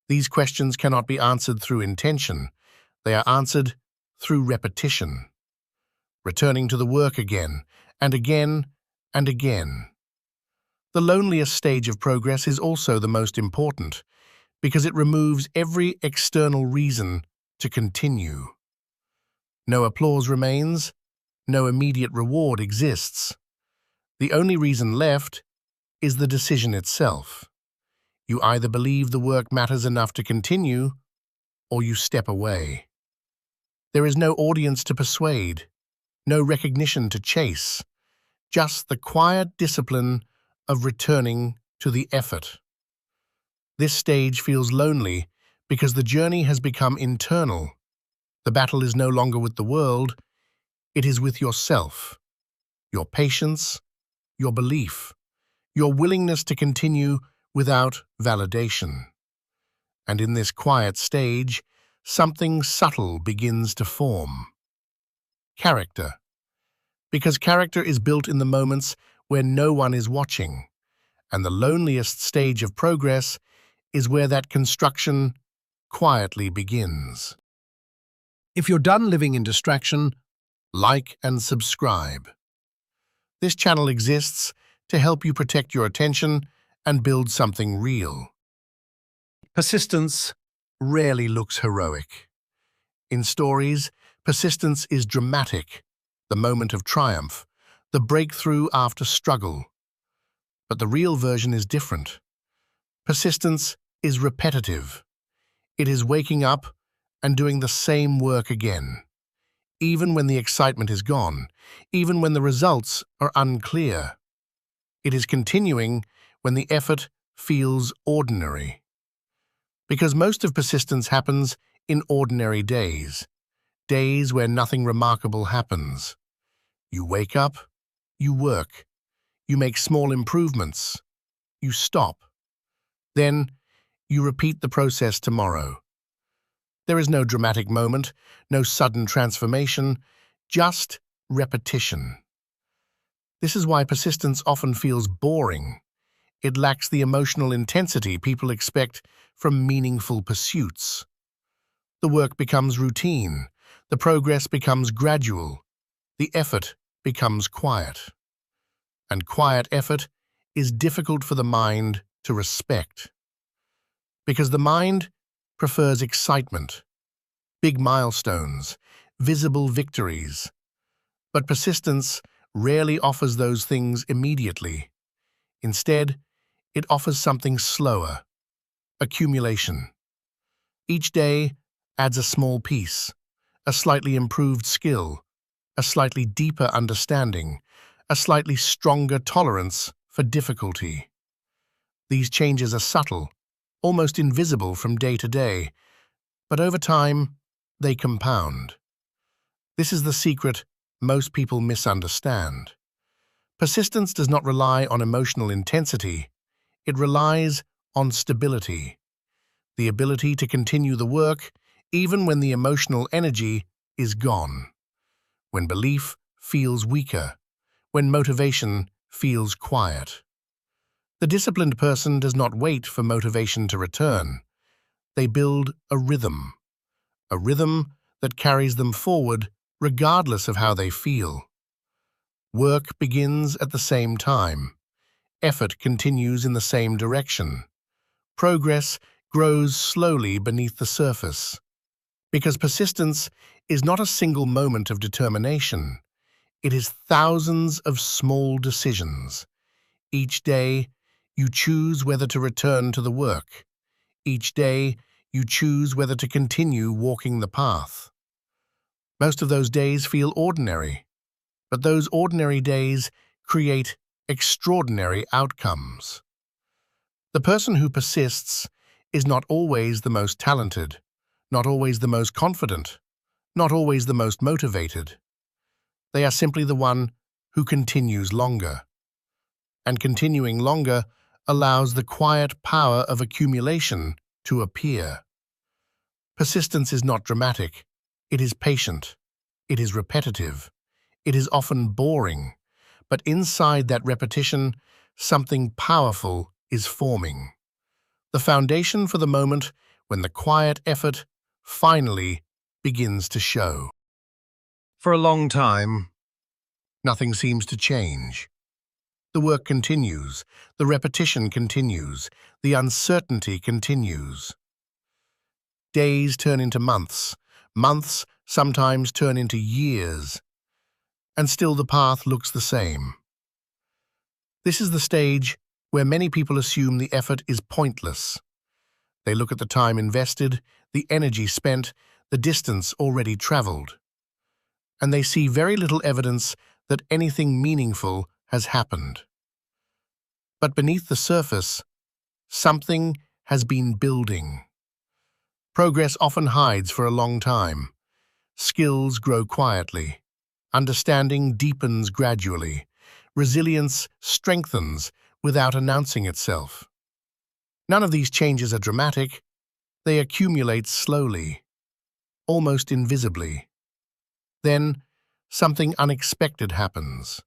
These questions cannot be answered through intention. They are answered through repetition, returning to the work again and again and again. The loneliest stage of progress is also the most important because it removes every external reason to continue. No applause remains, no immediate reward exists. The only reason left is the decision itself. You either believe the work matters enough to continue, or you step away. There is no audience to persuade, no recognition to chase, just the quiet discipline of returning to the effort. This stage feels lonely because the journey has become internal. The battle is no longer with the world, it is with yourself, your patience, your belief, your willingness to continue without validation. And in this quiet stage, something subtle begins to form. Character. Because character is built in the moments where no one is watching, and the loneliest stage of progress is where that construction quietly begins. If you're done living in distraction, like and subscribe. This channel exists to help you protect your attention and build something real. Persistence rarely looks heroic. In stories, persistence is dramatic, the moment of triumph, the breakthrough after struggle. But the real version is different. Persistence is repetitive. It is waking up and doing the same work again, even when the excitement is gone, even when the results are unclear. It is continuing when the effort feels ordinary. Because most of persistence happens in ordinary days, days where nothing remarkable happens. You wake up, you work, you make small improvements, you stop. Then, you repeat the process tomorrow. There is no dramatic moment, no sudden transformation, just repetition. This is why persistence often feels boring. It lacks the emotional intensity people expect from meaningful pursuits. The work becomes routine, the progress becomes gradual, the effort becomes quiet. And quiet effort is difficult for the mind to respect. Because the mind prefers excitement, big milestones, visible victories. But persistence rarely offers those things immediately. Instead, it offers something slower: accumulation. Each day adds a small piece, a slightly improved skill, a slightly deeper understanding, a slightly stronger tolerance for difficulty. These changes are subtle, almost invisible from day to day, but over time, they compound. This is the secret most people misunderstand. Persistence does not rely on emotional intensity. It relies on stability, the ability to continue the work even when the emotional energy is gone, when belief feels weaker, when motivation feels quiet. The disciplined person does not wait for motivation to return. They build a rhythm that carries them forward regardless of how they feel. Work begins at the same time. Effort continues in the same direction. Progress grows slowly beneath the surface. Because persistence is not a single moment of determination. It is thousands of small decisions. Each day, you choose whether to return to the work. Each day, you choose whether to continue walking the path. Most of those days feel ordinary, but those ordinary days create extraordinary outcomes. The person who persists is not always the most talented, not always the most confident, not always the most motivated. They are simply the one who continues longer. And continuing longer allows the quiet power of accumulation to appear. Persistence is not dramatic. It is patient. It is repetitive. It is often boring. But inside that repetition, something powerful is forming. The foundation for the moment when the quiet effort finally begins to show. For a long time, nothing seems to change. The work continues, the repetition continues, the uncertainty continues. Days turn into months, months sometimes turn into years, and still the path looks the same. This is the stage where many people assume the effort is pointless. They look at the time invested, the energy spent, the distance already traveled, and they see very little evidence that anything meaningful has happened. But beneath the surface, something has been building. Progress often hides for a long time. Skills grow quietly. Understanding deepens gradually. Resilience strengthens without announcing itself. None of these changes are dramatic. They accumulate slowly, almost invisibly. Then, something unexpected happens.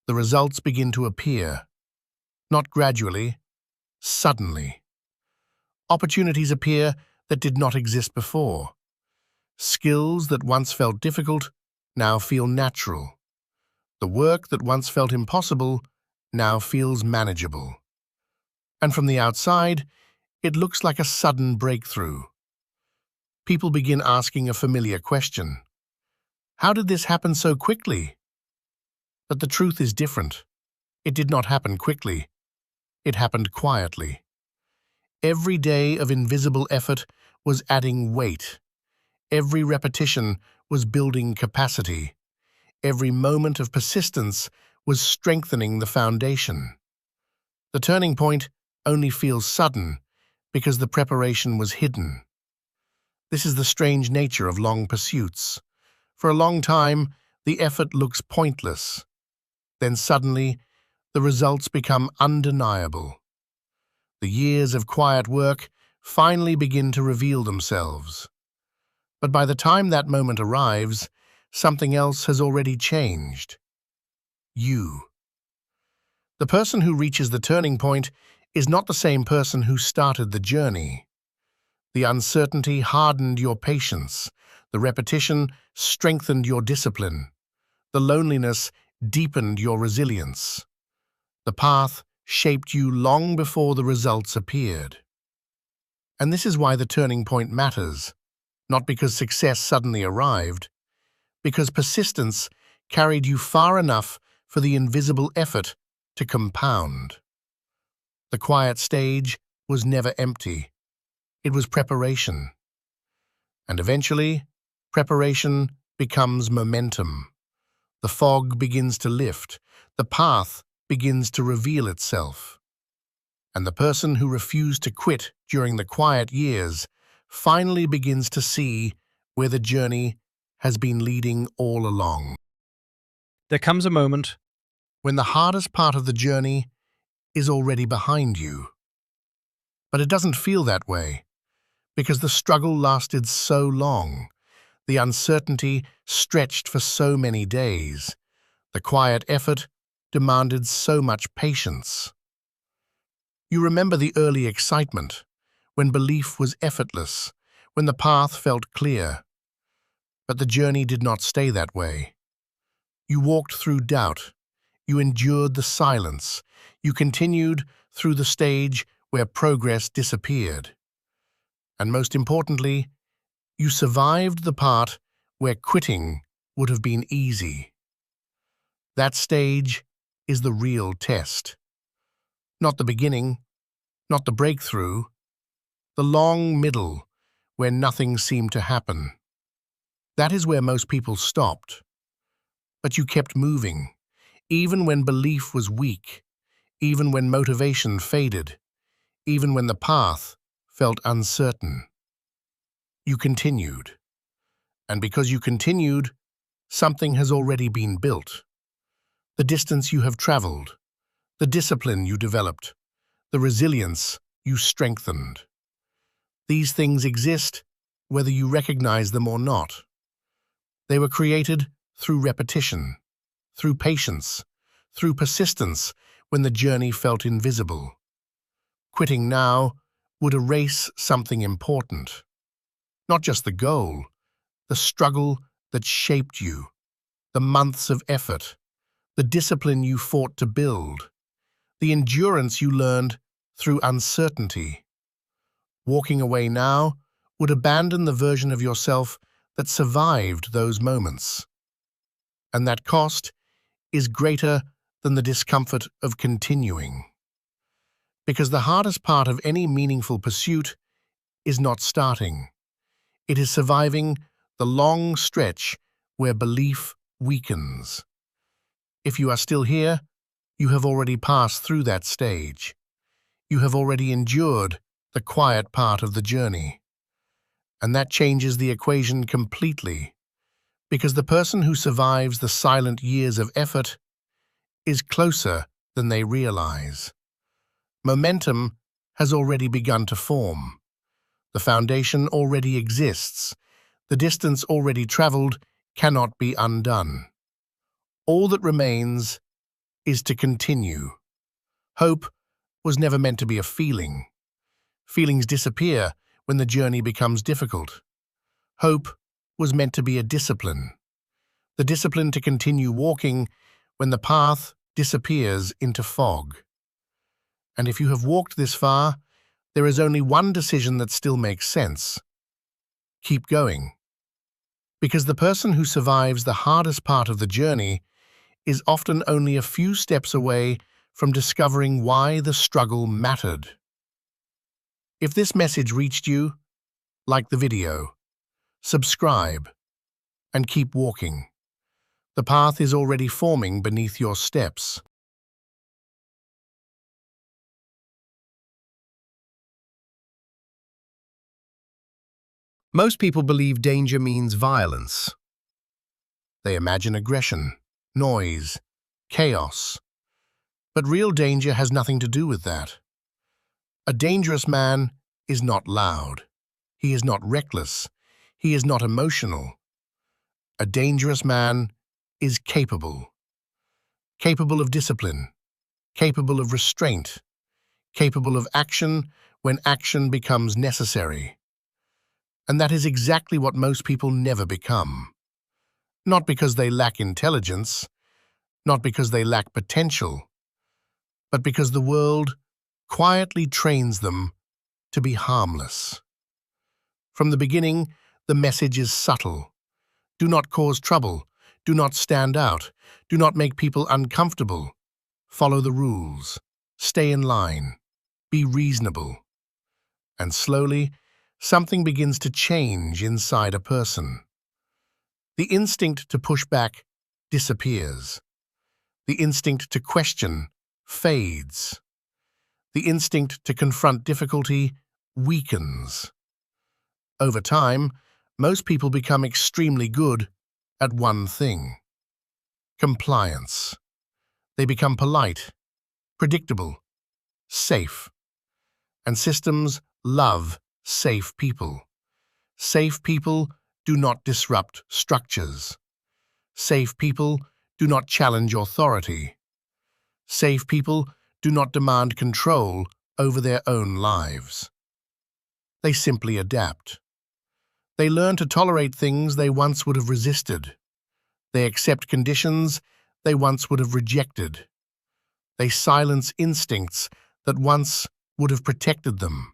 The results begin to appear, not gradually, suddenly. Opportunities appear that did not exist before. Skills that once felt difficult now feel natural. The work that once felt impossible now feels manageable. And from the outside, it looks like a sudden breakthrough. People begin asking a familiar question. How did this happen so quickly? But the truth is different. It did not happen quickly. It happened quietly. Every day of invisible effort was adding weight. Every repetition was building capacity. Every moment of persistence was strengthening the foundation. The turning point only feels sudden because the preparation was hidden. This is the strange nature of long pursuits. For a long time, the effort looks pointless. Then suddenly, the results become undeniable. The years of quiet work finally begin to reveal themselves. But by the time that moment arrives, something else has already changed. You. The person who reaches the turning point is not the same person who started the journey. The uncertainty hardened your patience. The repetition strengthened your discipline. The loneliness deepened your resilience. The path shaped you long before the results appeared. And this is why the turning point matters, not because success suddenly arrived, because persistence carried you far enough for the invisible effort to compound. The quiet stage was never empty. It was preparation. And eventually, preparation becomes momentum. The fog begins to lift. The path begins to reveal itself. And the person who refused to quit during the quiet years finally begins to see where the journey has been leading all along. There comes a moment When the hardest part of the journey is already behind you. But it doesn't feel that way, because the struggle lasted so long, the uncertainty stretched for so many days, the quiet effort demanded so much patience. You remember the early excitement, when belief was effortless, when the path felt clear. But the journey did not stay that way. You walked through doubt. You endured the silence. You continued through the stage where progress disappeared. And most importantly, you survived the part where quitting would have been easy. That stage is the real test. Not the beginning, not the breakthrough, the long middle where nothing seemed to happen. That is where most people stopped. But you kept moving, even when belief was weak, even when motivation faded, even when the path felt uncertain. You continued. And because you continued, something has already been built. The distance you have traveled, the discipline you developed, the resilience you strengthened. These things exist whether you recognize them or not. They were created through repetition, through patience, through persistence when the journey felt invisible. Quitting now would erase something important. Not just the goal, the struggle that shaped you, the months of effort, the discipline you fought to build, the endurance you learned through uncertainty. Walking away now would abandon the version of yourself that survived those moments. And that cost is greater than the discomfort of continuing. Because the hardest part of any meaningful pursuit is not starting. It is surviving the long stretch where belief weakens. If you are still here, you have already passed through that stage. You have already endured the quiet part of the journey. And that changes the equation completely, because the person who survives the silent years of effort is closer than they realize. Momentum has already begun to form. The foundation already exists. The distance already traveled cannot be undone. All that remains is to continue. Hope was never meant to be a feeling. Feelings disappear when the journey becomes difficult. Hope was meant to be a discipline. The discipline to continue walking when the path disappears into fog. And if you have walked this far, there is only one decision that still makes sense. Keep going. Because the person who survives the hardest part of the journey is often only a few steps away from discovering why the struggle mattered. If this message reached you, like the video, subscribe, and keep walking. The path is already forming beneath your steps. Most people believe danger means violence. They imagine aggression, noise, chaos. But real danger has nothing to do with that. A dangerous man is not loud. He is not reckless. He is not emotional. A dangerous man is capable. Capable of discipline. Capable of restraint. Capable of action when action becomes necessary. And that is exactly what most people never become. Not because they lack intelligence, not because they lack potential, but because the world quietly trains them to be harmless. From the beginning, the message is subtle. Do not cause trouble. Do not stand out. Do not make people uncomfortable. Follow the rules. Stay in line. Be reasonable. And slowly, something begins to change inside a person. The instinct to push back disappears. The instinct to question fades. The instinct to confront difficulty weakens. Over time, most people become extremely good at one thing: compliance. They become polite, predictable, safe. And systems love safe people. Safe people do not disrupt structures. Safe people do not challenge authority. Safe people do not demand control over their own lives. They simply adapt. They learn to tolerate things they once would have resisted. They accept conditions they once would have rejected. They silence instincts that once would have protected them.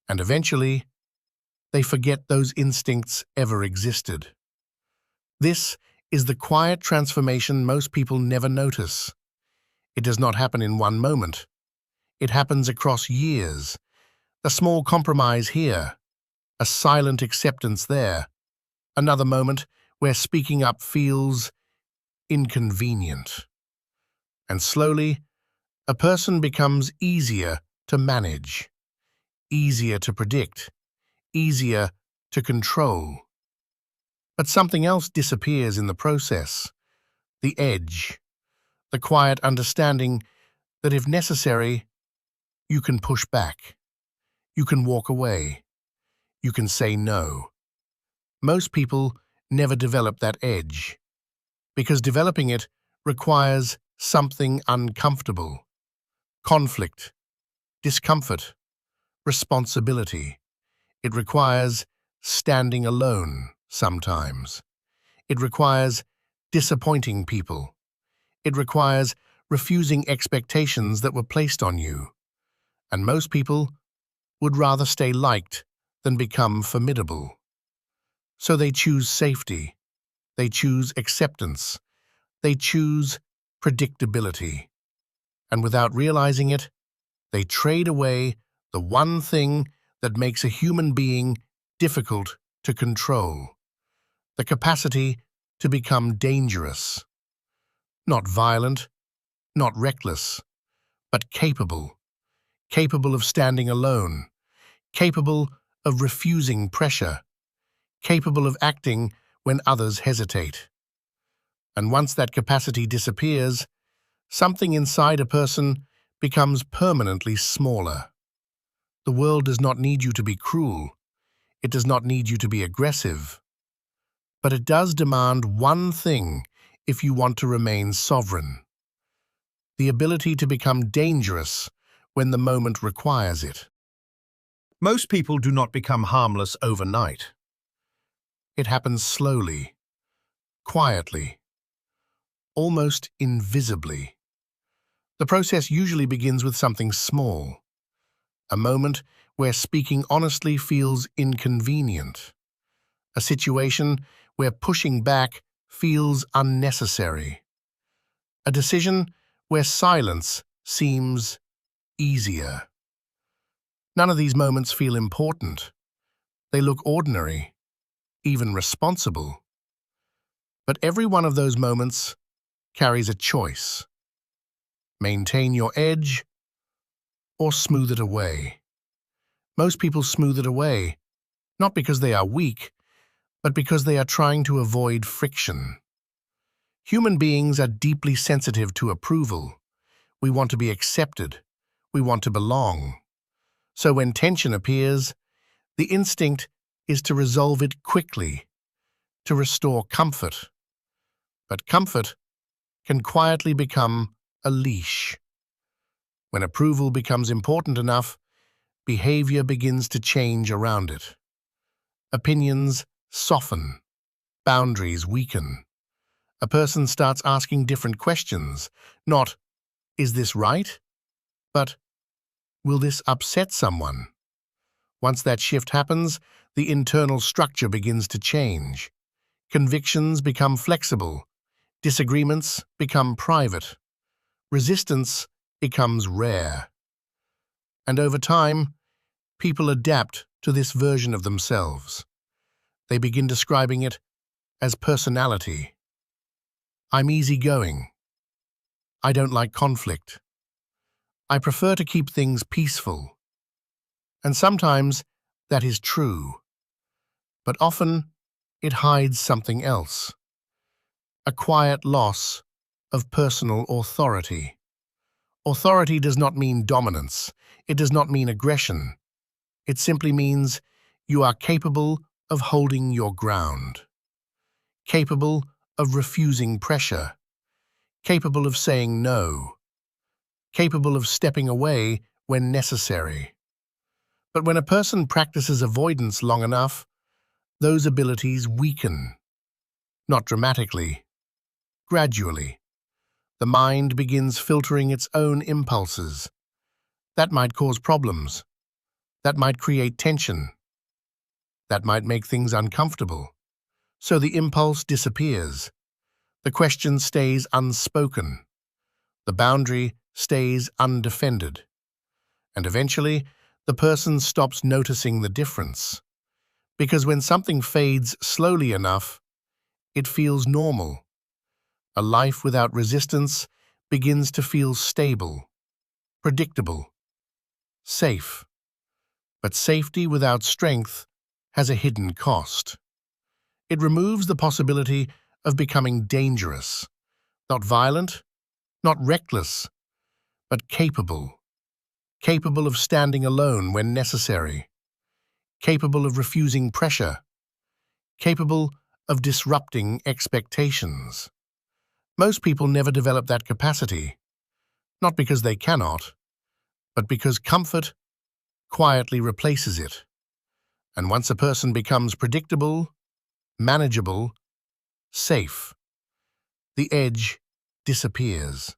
And eventually, they forget those instincts ever existed. This is the quiet transformation most people never notice. It does not happen in one moment. It happens across years. A small compromise here, a silent acceptance there, another moment where speaking up feels inconvenient. And slowly, a person becomes easier to manage, easier to predict, easier to control. But something else disappears in the process: the edge, the quiet understanding that if necessary, you can push back, you can walk away, you can say no. Most people never develop that edge, because developing it requires something uncomfortable: conflict, discomfort, responsibility. It requires standing alone sometimes. It requires disappointing people. It requires refusing expectations that were placed on you. And most people would rather stay liked than become formidable. So they choose safety. They choose acceptance. They choose predictability. And without realizing it, they trade away the one thing that makes a human being difficult to control: the capacity to become dangerous. Not violent, not reckless, but capable. Capable of standing alone. Capable of refusing pressure. Capable of acting when others hesitate. And once that capacity disappears, something inside a person becomes permanently smaller. The world does not need you to be cruel. It does not need you to be aggressive. But it does demand one thing if you want to remain sovereign: the ability to become dangerous when the moment requires it. Most people do not become harmless overnight. It happens slowly, quietly, almost invisibly. The process usually begins with something small, a moment where speaking honestly feels inconvenient, a situation where pushing back feels unnecessary, a decision where silence seems easier. None of these moments feel important. They look ordinary, even responsible. But every one of those moments carries a choice. Maintain your edge or smooth it away. Most people smooth it away, not because they are weak, but because they are trying to avoid friction. Human beings are deeply sensitive to approval. We want to be accepted. We want to belong. So when tension appears, the instinct is to resolve it quickly, to restore comfort. But comfort can quietly become a leash. When approval becomes important enough, behavior begins to change around it. Opinions soften, boundaries weaken. A person starts asking different questions, not, "Is this right?" but, "Will this upset someone?" Once that shift happens, the internal structure begins to change. Convictions become flexible, disagreements become private, resistance becomes rare. And over time, people adapt to this version of themselves. They begin describing it as personality. I'm easygoing. I don't like conflict. I prefer to keep things peaceful. And sometimes that is true, but often it hides something else. A quiet loss of personal authority. Authority does not mean dominance. It does not mean aggression. It simply means you are capable of holding your ground, capable of refusing pressure, capable of saying no, capable of stepping away when necessary. But when a person practices avoidance long enough, those abilities weaken, not dramatically, gradually. The mind begins filtering its own impulses. That might cause problems. That might create tension. That might make things uncomfortable. So the impulse disappears. The question stays unspoken. The boundary stays undefended. And eventually, the person stops noticing the difference. Because when something fades slowly enough, it feels normal. A life without resistance begins to feel stable, predictable, safe. But safety without strength has a hidden cost. It removes the possibility of becoming dangerous, not violent, not reckless, but capable of standing alone when necessary, capable of refusing pressure, capable of disrupting expectations. Most people never develop that capacity, not because they cannot, but because comfort quietly replaces it. And once a person becomes predictable, manageable, safe, the edge disappears.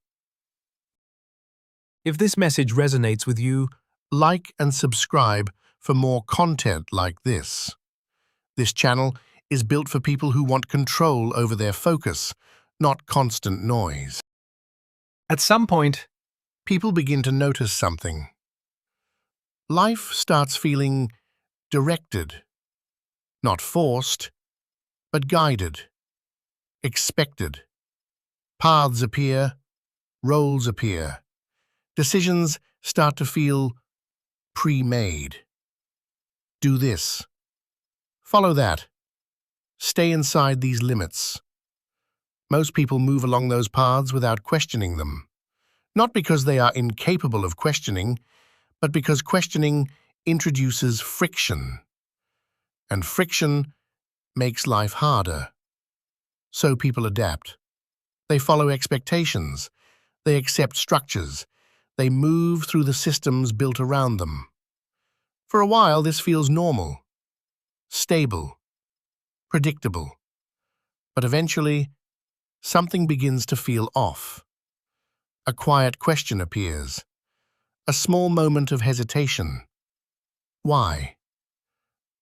If this message resonates with you, like and subscribe for more content like this. This channel is built for people who want control over their focus, not constant noise. At some point, people begin to notice something. Life starts feeling directed, not forced, but guided, expected. Paths appear, roles appear. Decisions start to feel pre-made. Do this. Follow that. Stay inside these limits. Most people move along those paths without questioning them. Not because they are incapable of questioning, but because questioning introduces friction. And friction makes life harder. So people adapt. They follow expectations. They accept structures. They move through the systems built around them. For a while, this feels normal, stable, predictable. But eventually, something begins to feel off. A quiet question appears, a small moment of hesitation. Why?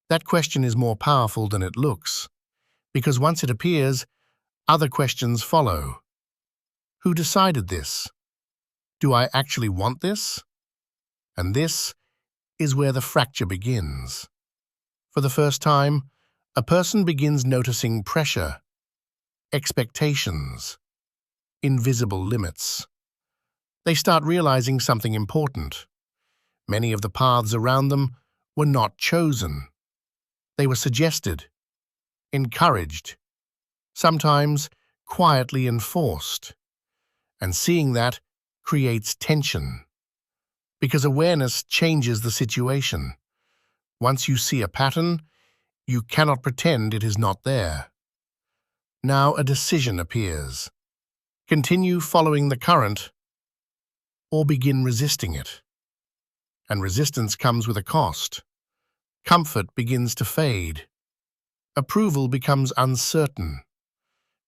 That question is more powerful than it looks, because once it appears, other questions follow. Who decided this? Do I actually want this? And this is where the fracture begins. For the first time, a person begins noticing pressure, expectations, invisible limits. They start realizing something important. Many of the paths around them were not chosen. They were suggested, encouraged, sometimes quietly enforced. And seeing that creates tension, because awareness changes the situation. Once you see a pattern, you cannot pretend it is not there. Now a decision appears. Continue following the current, or begin resisting it. And resistance comes with a cost. Comfort begins to fade. Approval becomes uncertain.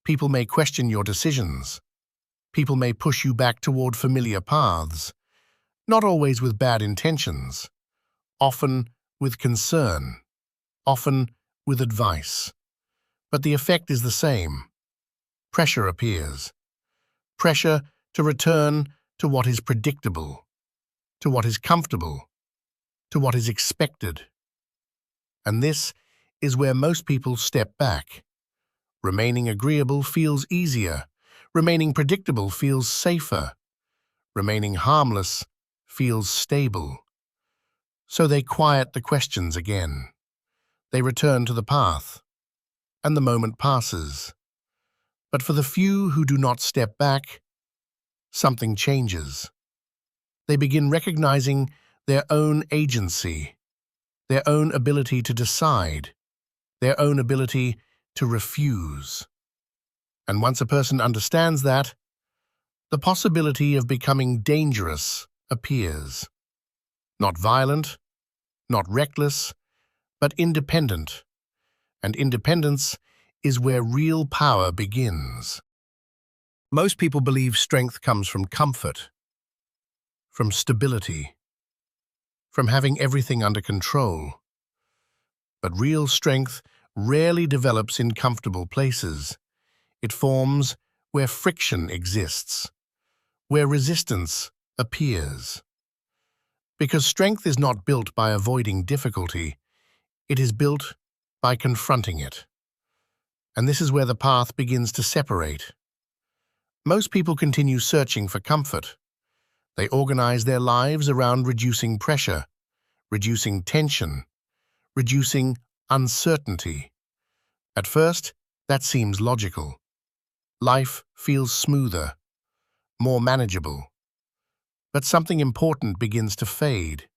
People may question your decisions. People may push you back toward familiar paths, not always with bad intentions, often with concern, often with advice. But the effect is the same. Pressure appears. Pressure to return to what is predictable, to what is comfortable, to what is expected. And this is where most people step back. Remaining agreeable feels easier. Remaining predictable feels safer. Remaining harmless feels stable. So they quiet the questions again. They return to the path, and the moment passes. But for the few who do not step back, something changes. They begin recognizing their own agency, their own ability to decide, their own ability to refuse. And once a person understands that, the possibility of becoming dangerous appears. Not violent, not reckless, but independent. And independence is where real power begins. Most people believe strength comes from comfort, from stability, from having everything under control. But real strength rarely develops in comfortable places. It forms where friction exists, where resistance appears. Because strength is not built by avoiding difficulty, it is built by confronting it. And this is where the path begins to separate. Most people continue searching for comfort. They organize their lives around reducing pressure, reducing tension, reducing uncertainty. At first, that seems logical. Life feels smoother, more manageable. But something important begins to fade.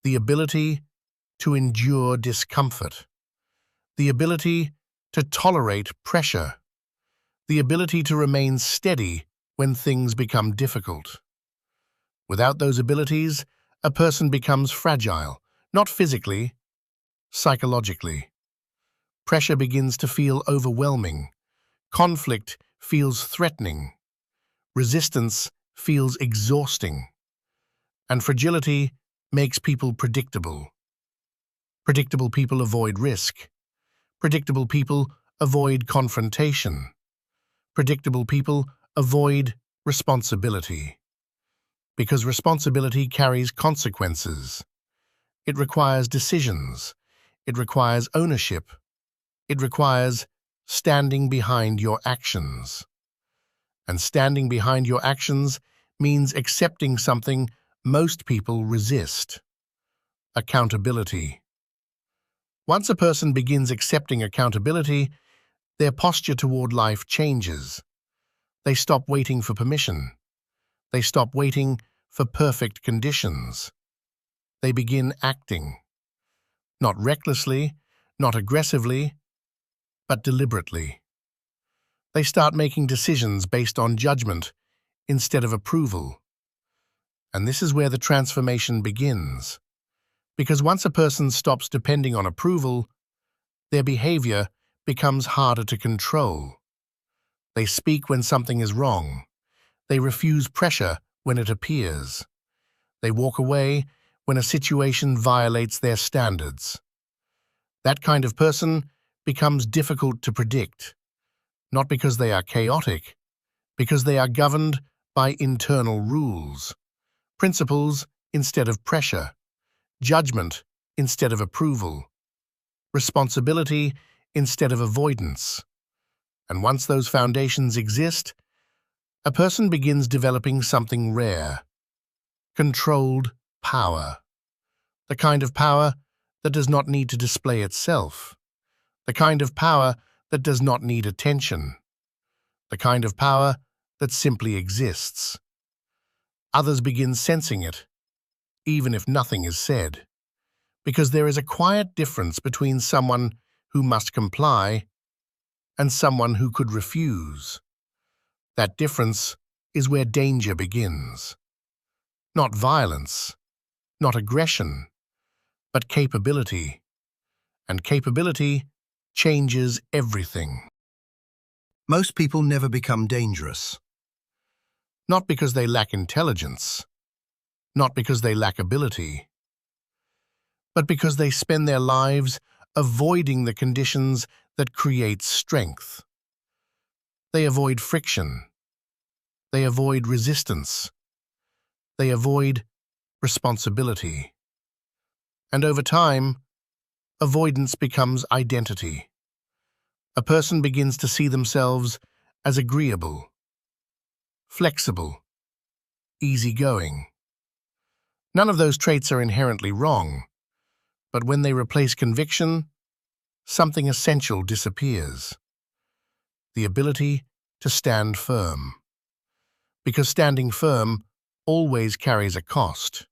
The ability to endure discomfort. The ability to tolerate pressure. The ability to remain steady when things become difficult. Without those abilities, a person becomes fragile, not physically, psychologically. Pressure begins to feel overwhelming. Conflict feels threatening. Resistance feels exhausting. And fragility makes people predictable. Predictable people avoid risk. Predictable people avoid confrontation. Predictable people avoid responsibility. Because responsibility carries consequences. It requires decisions. It requires ownership. It requires standing behind your actions. And standing behind your actions means accepting something most people resist: accountability. Once a person begins accepting accountability, their posture toward life changes. They stop waiting for permission. They stop waiting for perfect conditions. They begin acting. Not recklessly, not aggressively, but deliberately. They start making decisions based on judgment instead of approval. And this is where the transformation begins. Because once a person stops depending on approval, their behavior becomes harder to control. They speak when something is wrong. They refuse pressure when it appears. They walk away when a situation violates their standards. That kind of person becomes difficult to predict, not because they are chaotic, because they are governed by internal rules, principles instead of pressure, judgment instead of approval, responsibility instead of avoidance. And once those foundations exist, a person begins developing something rare: controlled power. The kind of power that does not need to display itself. The kind of power that does not need attention. The kind of power that simply exists. Others begin sensing it, even if nothing is said, because there is a quiet difference between someone who must comply and someone who could refuse. That difference is where danger begins. Not violence, not aggression, but capability. And capability changes everything. Most people never become dangerous. Not because they lack intelligence, not because they lack ability, but because they spend their lives avoiding the conditions that create strength. They avoid friction. They avoid resistance. They avoid responsibility. And over time, avoidance becomes identity. A person begins to see themselves as agreeable, flexible, easygoing. None of those traits are inherently wrong, but when they replace conviction, something essential disappears: the ability to stand firm. Because standing firm always carries a cost.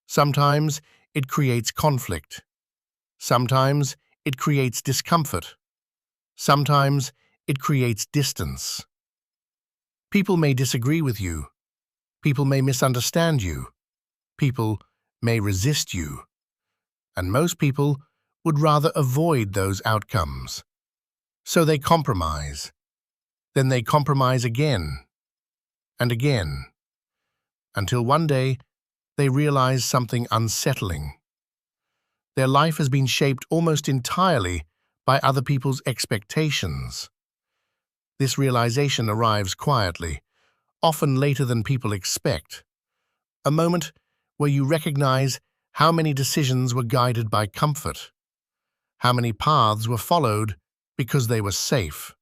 Sometimes it creates conflict. Sometimes it creates discomfort. Sometimes it creates distance. People may disagree with you. People may misunderstand you. People may resist you. And most people would rather avoid those outcomes. So they compromise. Then they compromise again and again, until one day they realize something unsettling. Their life has been shaped almost entirely by other people's expectations. This realization arrives quietly, often later than people expect. A moment where you recognize how many decisions were guided by comfort, how many paths were followed because they were safe,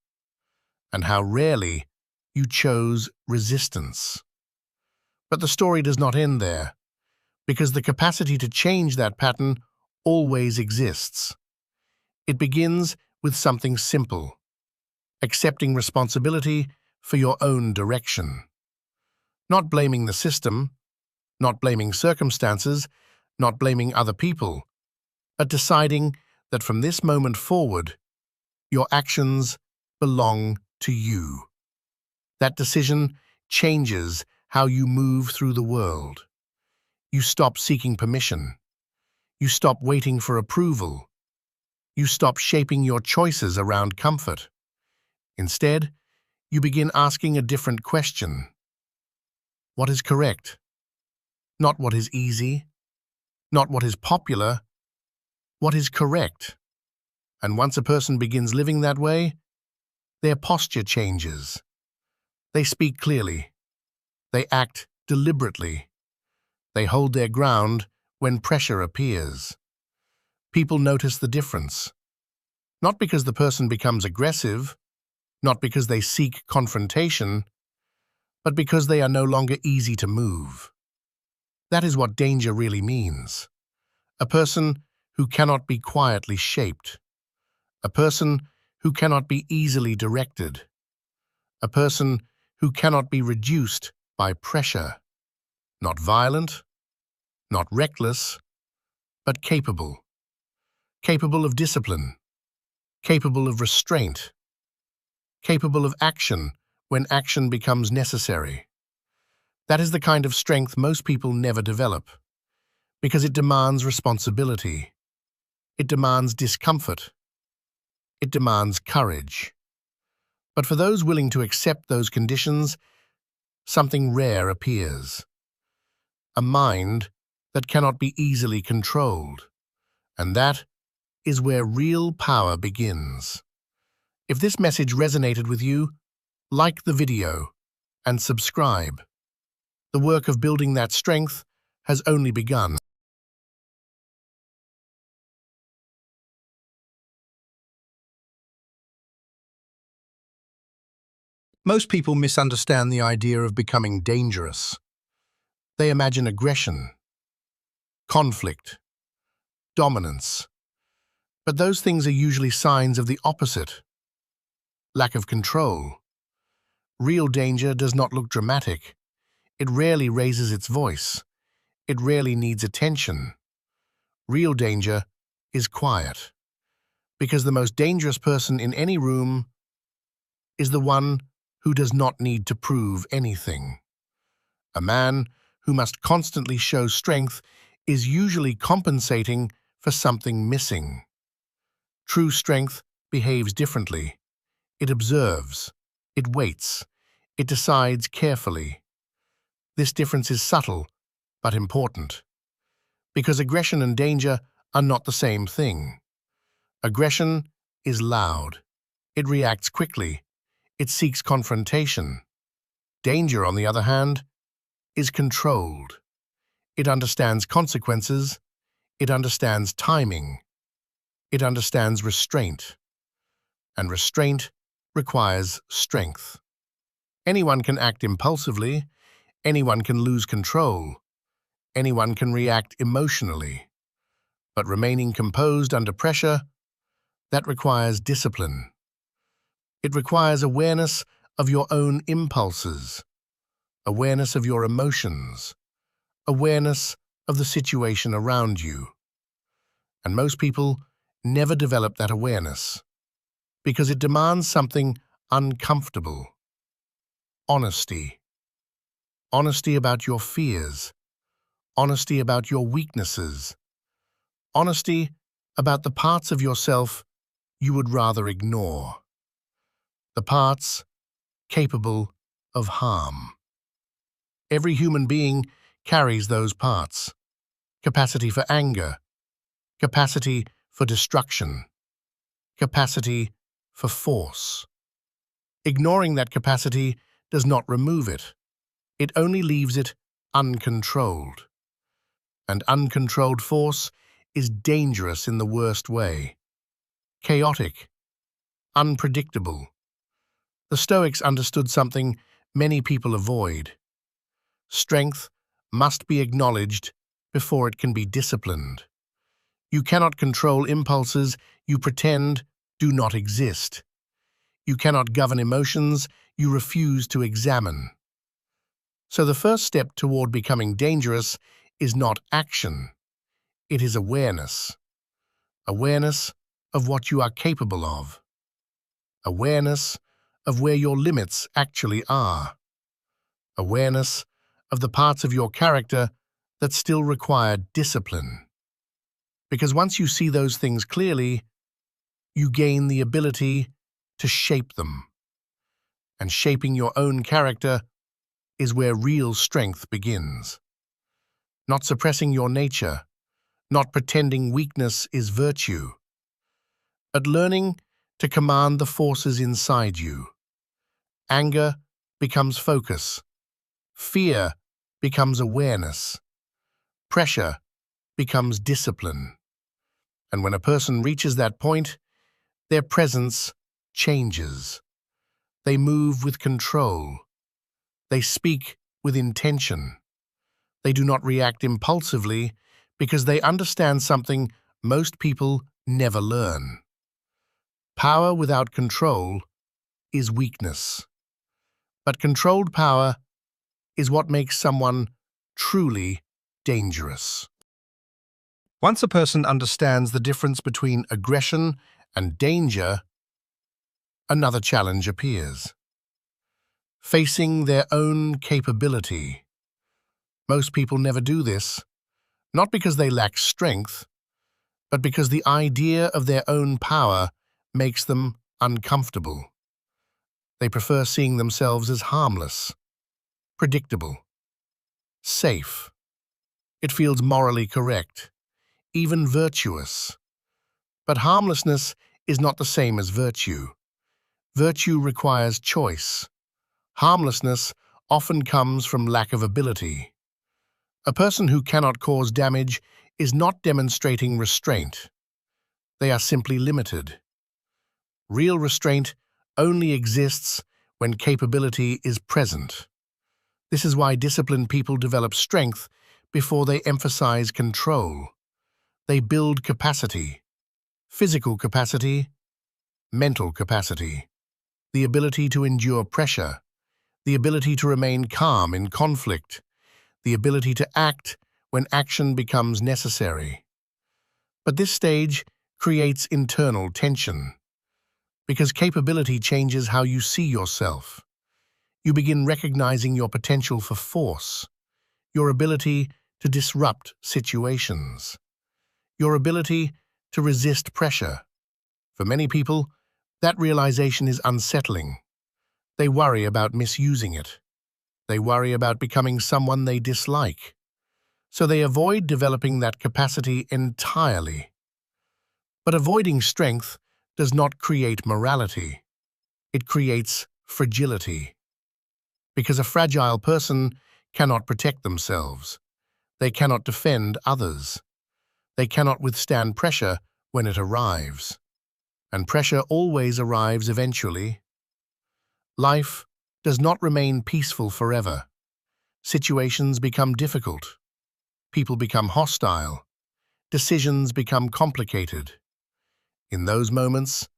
and how rarely you chose resistance. But the story does not end there, because the capacity to change that pattern always exists. It begins with something simple: accepting responsibility for your own direction. Not blaming the system, not blaming circumstances, not blaming other people, but deciding that from this moment forward, your actions belong to you. That decision changes how you move through the world. You stop seeking permission. You stop waiting for approval. You stop shaping your choices around comfort. Instead, you begin asking a different question. What is correct? Not what is easy, not what is popular. What is correct? And once a person begins living that way, their posture changes. They speak clearly. They act deliberately. They hold their ground when pressure appears. People notice the difference. Not because the person becomes aggressive, not because they seek confrontation, but because they are no longer easy to move. That is what danger really means. A person who cannot be quietly shaped. A person who cannot be easily directed. A person who cannot be reduced by pressure. Not violent, not reckless, but capable. Capable of discipline. Capable of restraint. Capable of action when action becomes necessary. That is the kind of strength most people never develop, because it demands responsibility. It demands discomfort. It demands courage. But for those willing to accept those conditions, something rare appears. A mind that cannot be easily controlled. And that is where real power begins. If this message resonated with you, like the video and subscribe. The work of building that strength has only begun. Most people misunderstand the idea of becoming dangerous. They imagine aggression, conflict, dominance. But those things are usually signs of the opposite. Lack of control. Real danger does not look dramatic. It rarely raises its voice. It rarely needs attention. Real danger is quiet. Because the most dangerous person in any room is the one who does not need to prove anything. A man who must constantly show strength is usually compensating for something missing. True strength behaves differently. It observes. It waits. It decides carefully. This difference is subtle, but important. Because aggression and danger are not the same thing. Aggression is loud. It reacts quickly. It seeks confrontation. Danger, on the other hand, is controlled. It understands consequences. It understands timing. It understands restraint. And restraint requires strength. Anyone can act impulsively. Anyone can lose control. Anyone can react emotionally. But remaining composed under pressure, that requires discipline. It requires awareness of your own impulses, awareness of your emotions, awareness of the situation around you. And most people never develop that awareness because it demands something uncomfortable. Honesty. Honesty about your fears. Honesty about your weaknesses. Honesty about the parts of yourself you would rather ignore. The parts capable of harm. Every human being carries those parts. Capacity for anger. Capacity for destruction. Capacity for force. Ignoring that capacity does not remove it. It only leaves it uncontrolled. And uncontrolled force is dangerous in the worst way. Chaotic. Unpredictable. The Stoics understood something many people avoid. Strength must be acknowledged before it can be disciplined. You cannot control impulses you pretend do not exist. You cannot govern emotions you refuse to examine. So the first step toward becoming dangerous is not action. It is awareness. Awareness of what you are capable of. Awareness of where your limits actually are. Awareness of the parts of your character that still require discipline. Because once you see those things clearly, you gain the ability to shape them. And shaping your own character is where real strength begins. Not suppressing your nature, not pretending weakness is virtue, but learning to command the forces inside you. Anger becomes focus. Fear becomes awareness. Pressure becomes discipline. And when a person reaches that point, their presence changes. They move with control. They speak with intention. They do not react impulsively because they understand something most people never learn. Power without control is weakness. But controlled power is what makes someone truly dangerous. Once a person understands the difference between aggression and danger, another challenge appears. Facing their own capability. Most people never do this, not because they lack strength, but because the idea of their own power makes them uncomfortable. They prefer seeing themselves as harmless. predictable, safe. It feels morally correct, even virtuous. But harmlessness is not the same as virtue. Virtue requires choice. Harmlessness often comes from lack of ability. A person who cannot cause damage is not demonstrating restraint. They are simply limited. Real restraint only exists when capability is present. This is why disciplined people develop strength before they emphasize control. They build capacity, physical capacity, mental capacity, the ability to endure pressure, the ability to remain calm in conflict, the ability to act when action becomes necessary. But this stage creates internal tension, because capability changes how you see yourself. You begin recognizing your potential for force, your ability to disrupt situations, your ability to resist pressure. For many people, that realization is unsettling. They worry about misusing it. They worry about becoming someone they dislike. So they avoid developing that capacity entirely. But avoiding strength does not create morality. It creates fragility. Because a fragile person cannot protect themselves. They cannot defend others. They cannot withstand pressure when it arrives. And pressure always arrives eventually. Life does not remain peaceful forever. Situations become difficult. People become hostile. Decisions become complicated. In those moments,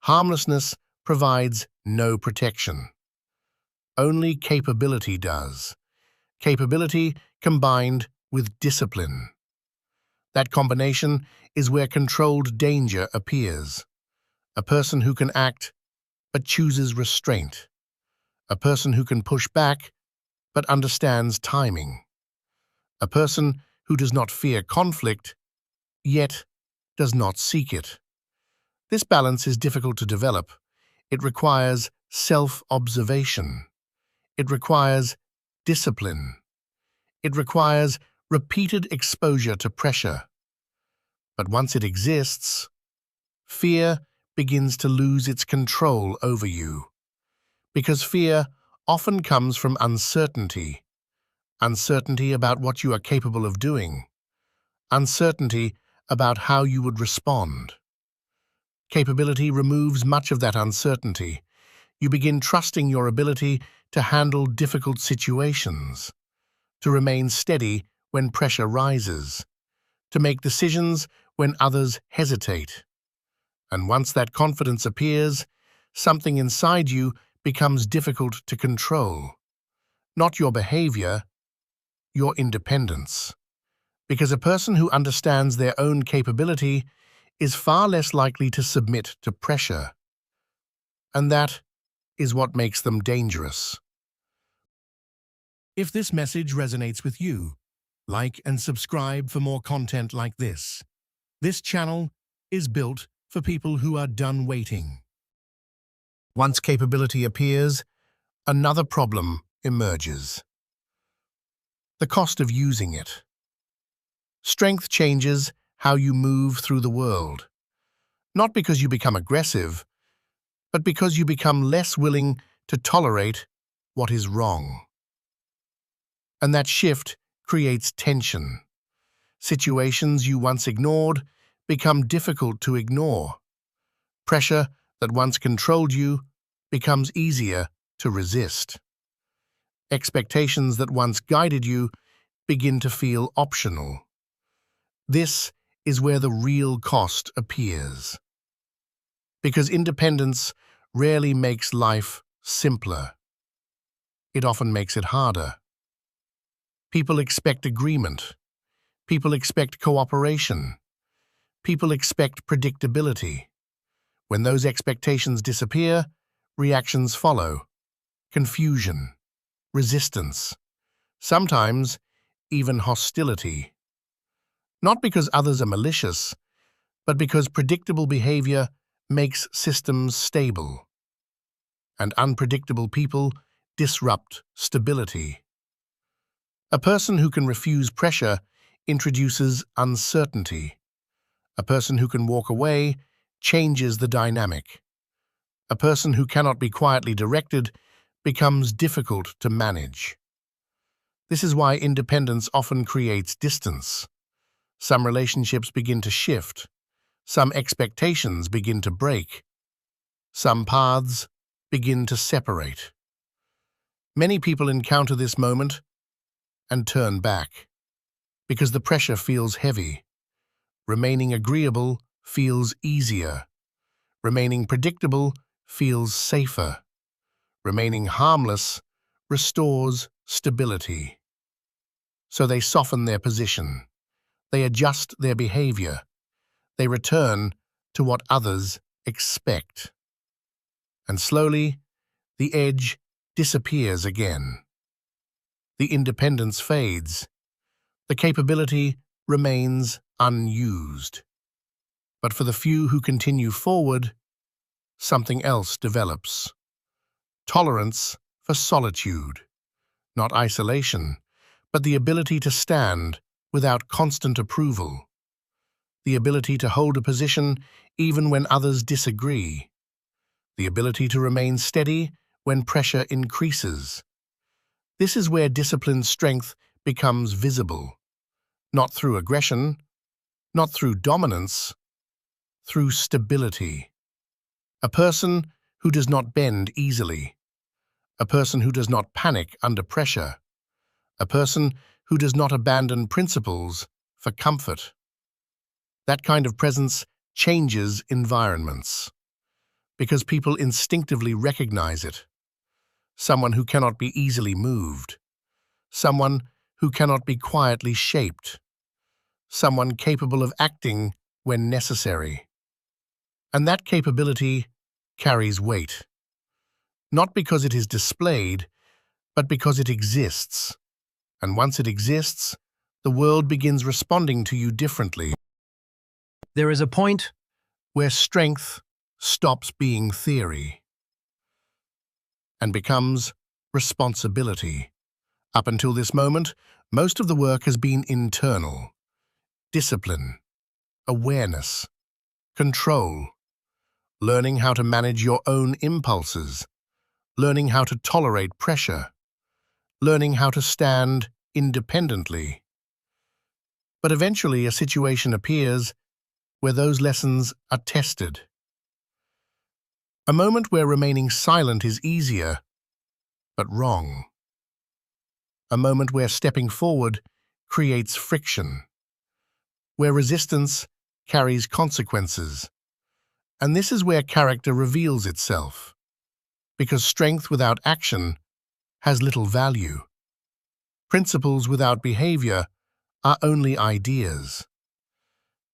harmlessness provides no protection. Only capability does. Capability combined with discipline. That combination is where controlled danger appears. A person who can act but chooses restraint. A person who can push back but understands timing. A person who does not fear conflict, yet does not seek it. This balance is difficult to develop. It requires self-observation. It requires discipline. It requires repeated exposure to pressure. But once it exists, fear begins to lose its control over you. Because fear often comes from uncertainty. Uncertainty about what you are capable of doing. Uncertainty about how you would respond. Capability removes much of that uncertainty. You begin trusting your ability to handle difficult situations, to remain steady when pressure rises, to make decisions when others hesitate. And once that confidence appears, something inside you becomes difficult to control. Not your behavior, your independence. Because a person who understands their own capability is far less likely to submit to pressure. And that is what makes them dangerous. If this message resonates with you, like and subscribe for more content like this. This channel is built for people who are done waiting. Once capability appears, another problem emerges. The cost of using it. Strength changes how you move through the world. Not because you become aggressive, but because you become less willing to tolerate what is wrong. And that shift creates tension. Situations you once ignored become difficult to ignore. Pressure that once controlled you becomes easier to resist. Expectations that once guided you begin to feel optional. This is where the real cost appears. Because independence rarely makes life simpler. It often makes it harder. People expect agreement. People expect cooperation. People expect predictability. When those expectations disappear, reactions follow. Confusion, resistance, sometimes even hostility. Not because others are malicious, but because predictable behavior makes systems stable. And unpredictable people disrupt stability. A person who can refuse pressure introduces uncertainty. A person who can walk away changes the dynamic. A person who cannot be quietly directed becomes difficult to manage. This is why independence often creates distance. Some relationships begin to shift. Some expectations begin to break. Some paths begin to separate. Many people encounter this moment and turn back because the pressure feels heavy. Remaining agreeable feels easier. Remaining predictable feels safer. Remaining harmless restores stability. So they soften their position. They adjust their behavior. They return to what others expect. And slowly, the edge disappears again. The independence fades. The capability remains unused. But for the few who continue forward, something else develops. Tolerance for solitude, not isolation, but the ability to stand without constant approval. The ability to hold a position even when others disagree. The ability to remain steady when pressure increases. This is where disciplined strength becomes visible, not through aggression, not through dominance, through stability. A person who does not bend easily. A person who does not panic under pressure. A person who does not abandon principles for comfort. That kind of presence changes environments because people instinctively recognize it. Someone who cannot be easily moved. Someone who cannot be quietly shaped. Someone capable of acting when necessary. And that capability carries weight. Not because it is displayed, but because it exists. And once it exists, the world begins responding to you differently. There is a point Where strength stops being theory and becomes responsibility. Up until this moment, most of the work has been internal. Discipline, awareness, control, learning how to manage your own impulses, learning how to tolerate pressure, learning how to stand independently. But eventually a situation appears where those lessons are tested. A moment where remaining silent is easier, but wrong. A moment where stepping forward creates friction, where resistance carries consequences. And this is where character reveals itself, because strength without action has little value. Principles without behavior are only ideas.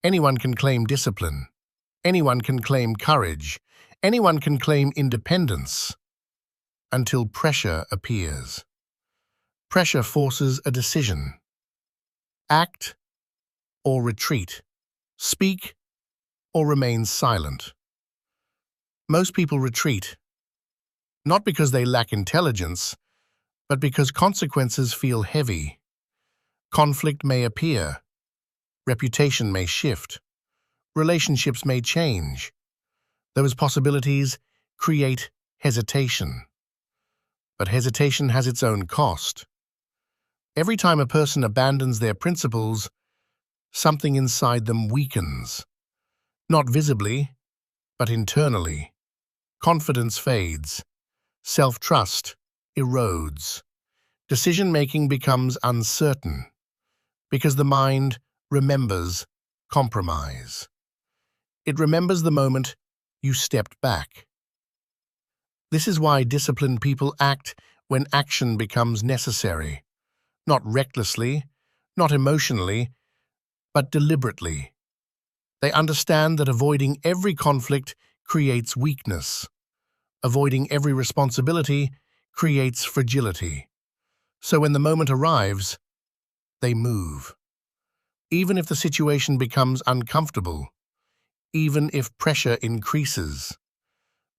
Anyone can claim discipline. Anyone can claim courage. Anyone can claim independence until pressure appears. Pressure forces a decision. Act or retreat. Speak or remain silent. Most people retreat, not because they lack intelligence, but because consequences feel heavy. Conflict may appear. Reputation may shift. Relationships may change. Those possibilities create hesitation. But hesitation has its own cost. Every time a person abandons their principles, something inside them weakens. Not visibly, but internally. Confidence fades. Self-trust erodes. Decision-making becomes uncertain because the mind remembers compromise. It remembers the moment you stepped back. This is why disciplined people act when action becomes necessary, not recklessly, not emotionally, but deliberately. They understand that avoiding every conflict creates weakness. Avoiding every responsibility creates fragility. So when the moment arrives, they move. Even if the situation becomes uncomfortable, even if pressure increases,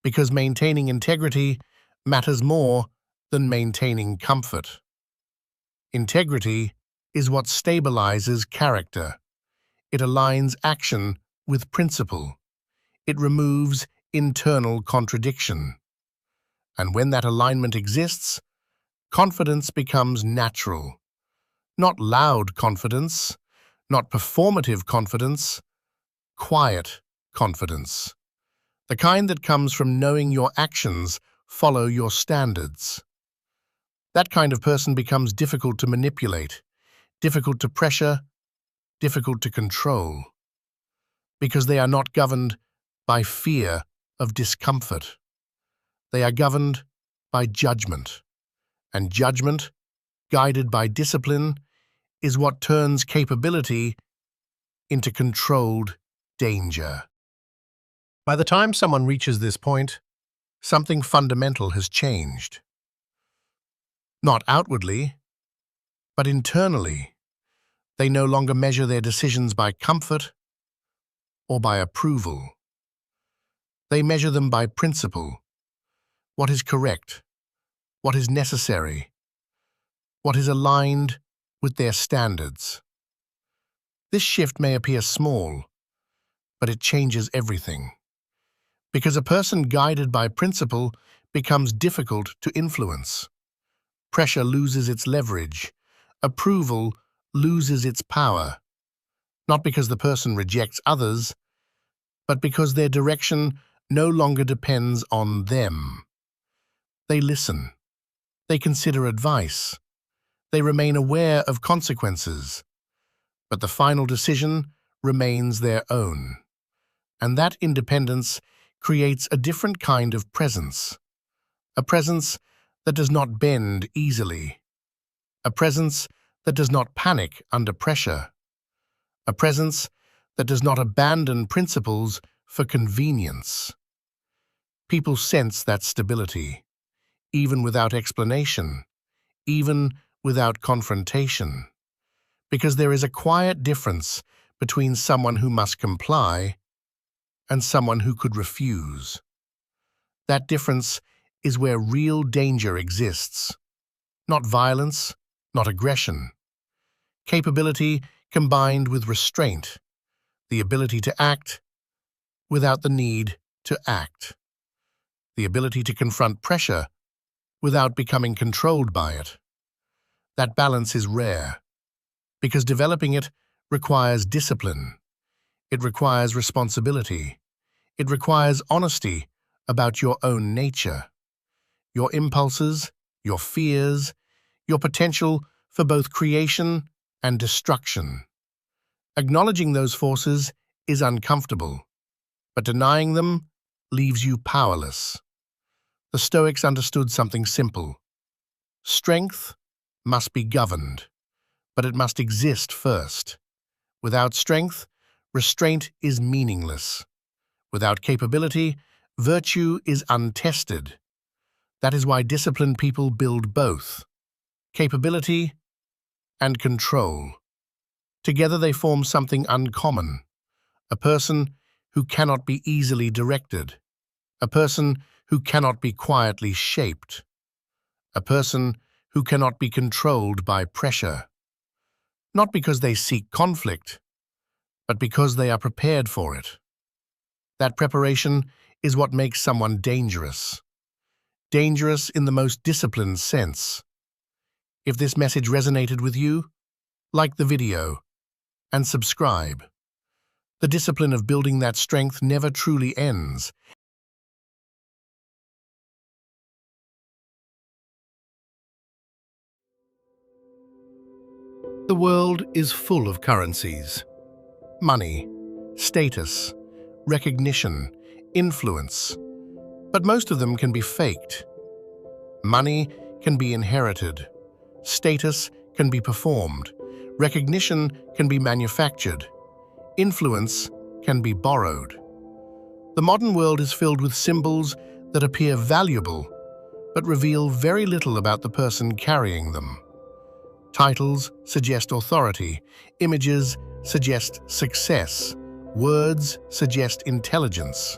because maintaining integrity matters more than maintaining comfort. Integrity is what stabilizes character. It aligns action with principle. It removes internal contradiction. And when that alignment exists, confidence becomes natural. Not loud confidence, not performative confidence, quiet confidence. The kind that comes from knowing your actions follow your standards. That kind of person becomes difficult to manipulate, difficult to pressure, difficult to control, because they are not governed by fear of discomfort. They are governed by judgment, and judgment, guided by discipline, is what turns capability into controlled danger. By the time someone reaches this point, something fundamental has changed. Not outwardly, but internally. They no longer measure their decisions by comfort or by approval. They measure them by principle. What is correct? What is necessary? What is aligned with their standards? This shift may appear small, but it changes everything. Because a person guided by principle becomes difficult to influence. Pressure loses its leverage. Approval loses its power. Not because the person rejects others, but because their direction no longer depends on them. They listen. They consider advice. They remain aware of consequences. But the final decision remains their own. And that independence creates a different kind of presence. A presence that does not bend easily. A presence that does not panic under pressure. A presence that does not abandon principles for convenience. People sense that stability, even without explanation, even without confrontation, because there is a quiet difference between someone who must comply and someone who could refuse. That difference is where real danger exists. Not violence, not aggression. Capability combined with restraint, the ability to act without the need to act, the ability to confront pressure without becoming controlled by it. That balance is rare, because developing it requires discipline. It requires responsibility. It requires honesty about your own nature, your impulses, your fears, your potential for both creation and destruction. Acknowledging those forces is uncomfortable, but denying them leaves you powerless. The Stoics understood something simple. Strength must be governed, but it must exist first. Without strength, restraint is meaningless. Without capability, virtue is untested. That is why disciplined people build both, capability and control. Together they form something uncommon, a person who cannot be easily directed, a person who cannot be quietly shaped, a person who cannot be controlled by pressure. Not because they seek conflict, but because they are prepared for it. That preparation is what makes someone dangerous. Dangerous in the most disciplined sense. If this message resonated with you, like the video and subscribe. The discipline of building that strength never truly ends. The world is full of currencies. Money, status, recognition, influence. But most of them can be faked. Money can be inherited. Status can be performed. Recognition can be manufactured. Influence can be borrowed. The modern world is filled with symbols that appear valuable, but reveal very little about the person carrying them. Titles suggest authority. Images suggest success. Words suggest intelligence.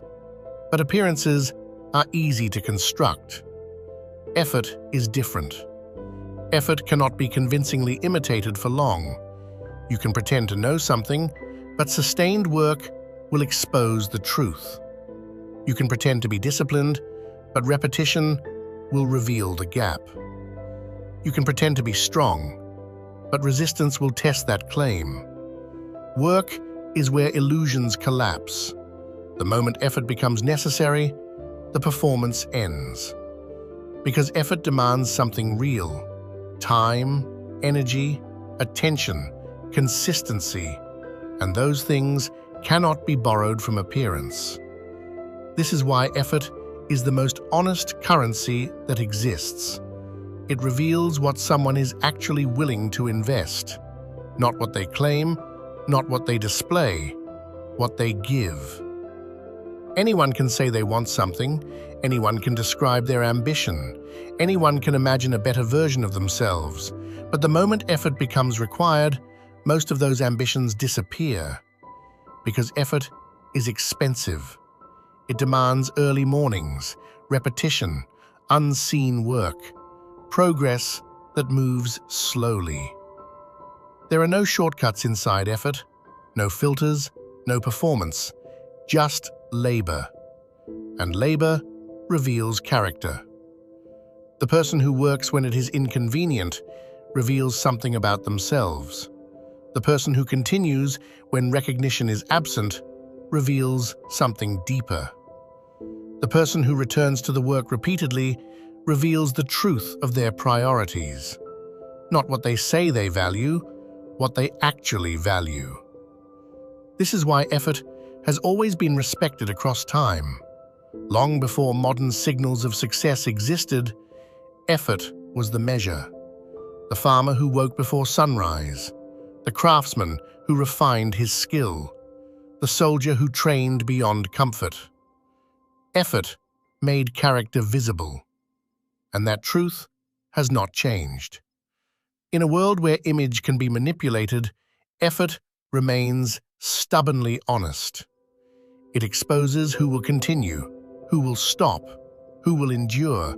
But appearances are easy to construct. Effort is different. Effort cannot be convincingly imitated for long. You can pretend to know something, but sustained work will expose the truth. You can pretend to be disciplined, but repetition will reveal the gap. You can pretend to be strong, but resistance will test that claim. Work is where illusions collapse. The moment effort becomes necessary, the performance ends. Because effort demands something real: time, energy, attention, consistency, and those things cannot be borrowed from appearance. This is why effort is the most honest currency that exists. It reveals what someone is actually willing to invest, not what they claim, not what they display, what they give. Anyone can say they want something, anyone can describe their ambition, anyone can imagine a better version of themselves, but the moment effort becomes required, most of those ambitions disappear. Because effort is expensive. It demands early mornings, repetition, unseen work, progress that moves slowly. There are no shortcuts inside effort, no filters, no performance, just labor. And labor reveals character. The person who works when it is inconvenient reveals something about themselves. The person who continues when recognition is absent reveals something deeper. The person who returns to the work repeatedly reveals the truth of their priorities. Not what they say they value, what they actually value. This is why effort has always been respected across time. Long before modern signals of success existed, effort was the measure. The farmer who woke before sunrise, the craftsman who refined his skill, the soldier who trained beyond comfort. Effort made character visible, and that truth has not changed. In a world where image can be manipulated, effort remains stubbornly honest. It exposes who will continue, who will stop, who will endure,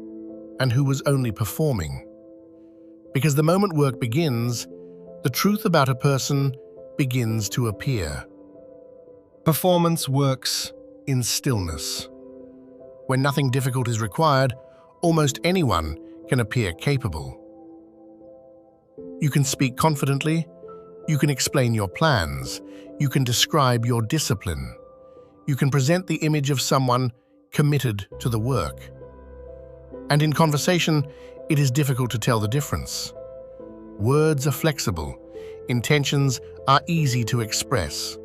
and who was only performing. Because the moment work begins, the truth about a person begins to appear. Performance works in stillness. When nothing difficult is required, almost anyone can appear capable. You can speak confidently, you can explain your plans, you can describe your discipline, you can present the image of someone committed to the work. And in conversation, it is difficult to tell the difference. Words are flexible, intentions are easy to express.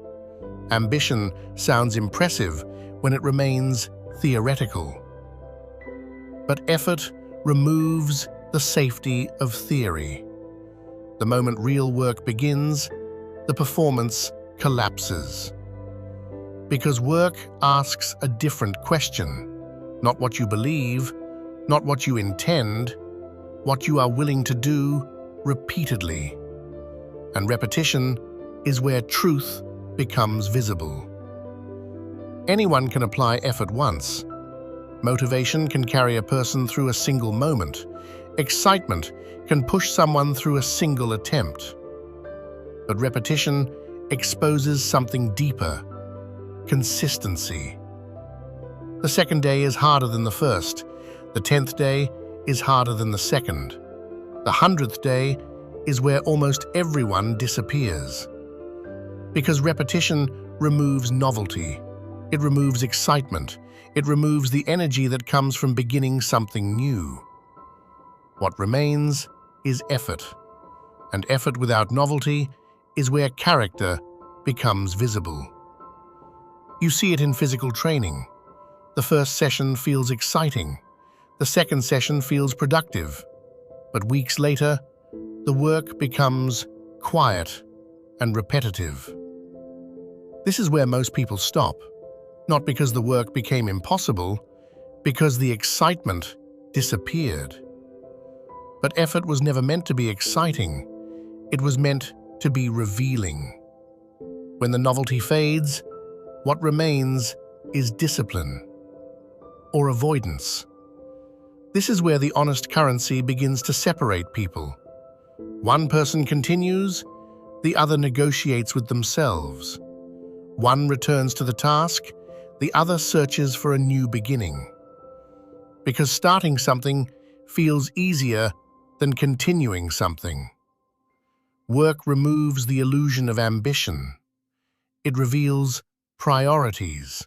Ambition sounds impressive when it remains theoretical. But effort removes the safety of theory. The moment real work begins, the performance collapses. Because work asks a different question. Not what you believe, not what you intend, what you are willing to do repeatedly. And repetition is where truth becomes visible. Anyone can apply effort once. Motivation can carry a person through a single moment. Excitement can push someone through a single attempt. But repetition exposes something deeper: consistency. The second day is harder than the first. The 10th day is harder than the second. The 100th day is where almost everyone disappears. Because repetition removes novelty. It removes excitement. It removes the energy that comes from beginning something new. What remains is effort. And effort without novelty is where character becomes visible. You see it in physical training. The first session feels exciting. The second session feels productive. But weeks later, the work becomes quiet and repetitive. This is where most people stop. Not because the work became impossible, because the excitement disappeared. But effort was never meant to be exciting. It was meant to be revealing. When the novelty fades, what remains is discipline or avoidance. This is where the honest currency begins to separate people. One person continues, the other negotiates with themselves. One returns to the task, the other searches for a new beginning. Because starting something feels easier than continuing something. Work removes the illusion of ambition. It reveals priorities.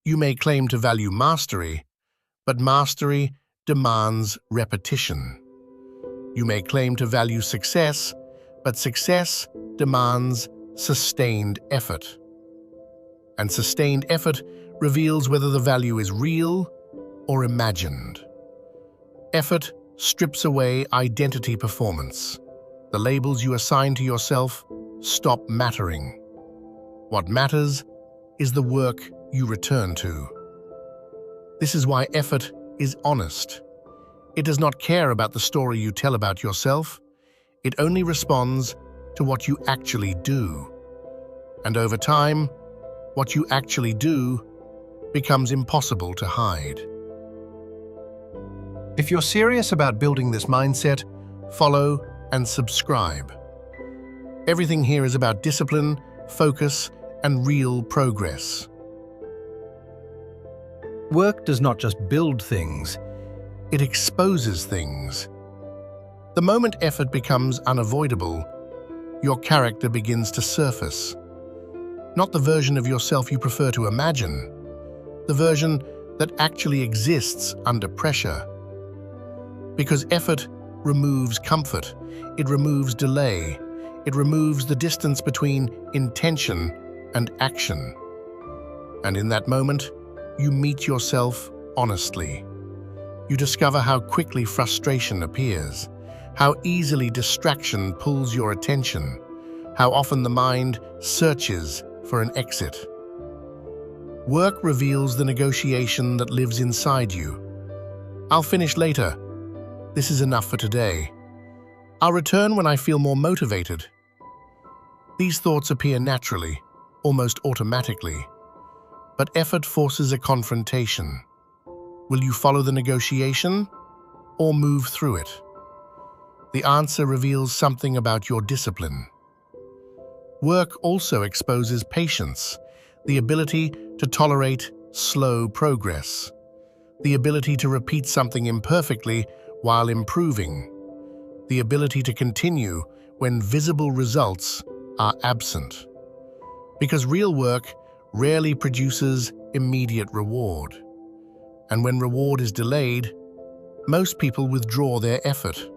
You may claim to value mastery, but mastery demands repetition. You may claim to value success, but success demands sustained effort. And sustained effort reveals whether the value is real or imagined. Effort strips away identity performance. The labels you assign to yourself stop mattering. What matters is the work you return to. This is why effort is honest. It does not care about the story you tell about yourself. It only responds to what you actually do. And over time, what you actually do becomes impossible to hide. If you're serious about building this mindset, Follow and subscribe. Everything here is about discipline, focus, and real progress. work does not just build things, It exposes things. The moment effort becomes unavoidable, your character begins to surface. Not the version of yourself you prefer to imagine, the version that actually exists under pressure. Because effort removes comfort, it removes delay, it removes the distance between intention and action. And in that moment, you meet yourself honestly. You discover how quickly frustration appears, how easily distraction pulls your attention, how often the mind searches for an exit. Work reveals the negotiation that lives inside you. I'll finish later. This is enough for today. I'll return when I feel more motivated. These thoughts appear naturally, almost automatically. But effort forces a confrontation. Will you follow the negotiation or move through it? The answer reveals something about your discipline. Work also exposes patience, the ability to tolerate slow progress, the ability to repeat something imperfectly while improving, the ability to continue when visible results are absent. Because real work rarely produces immediate reward. And when reward is delayed, most people withdraw their effort.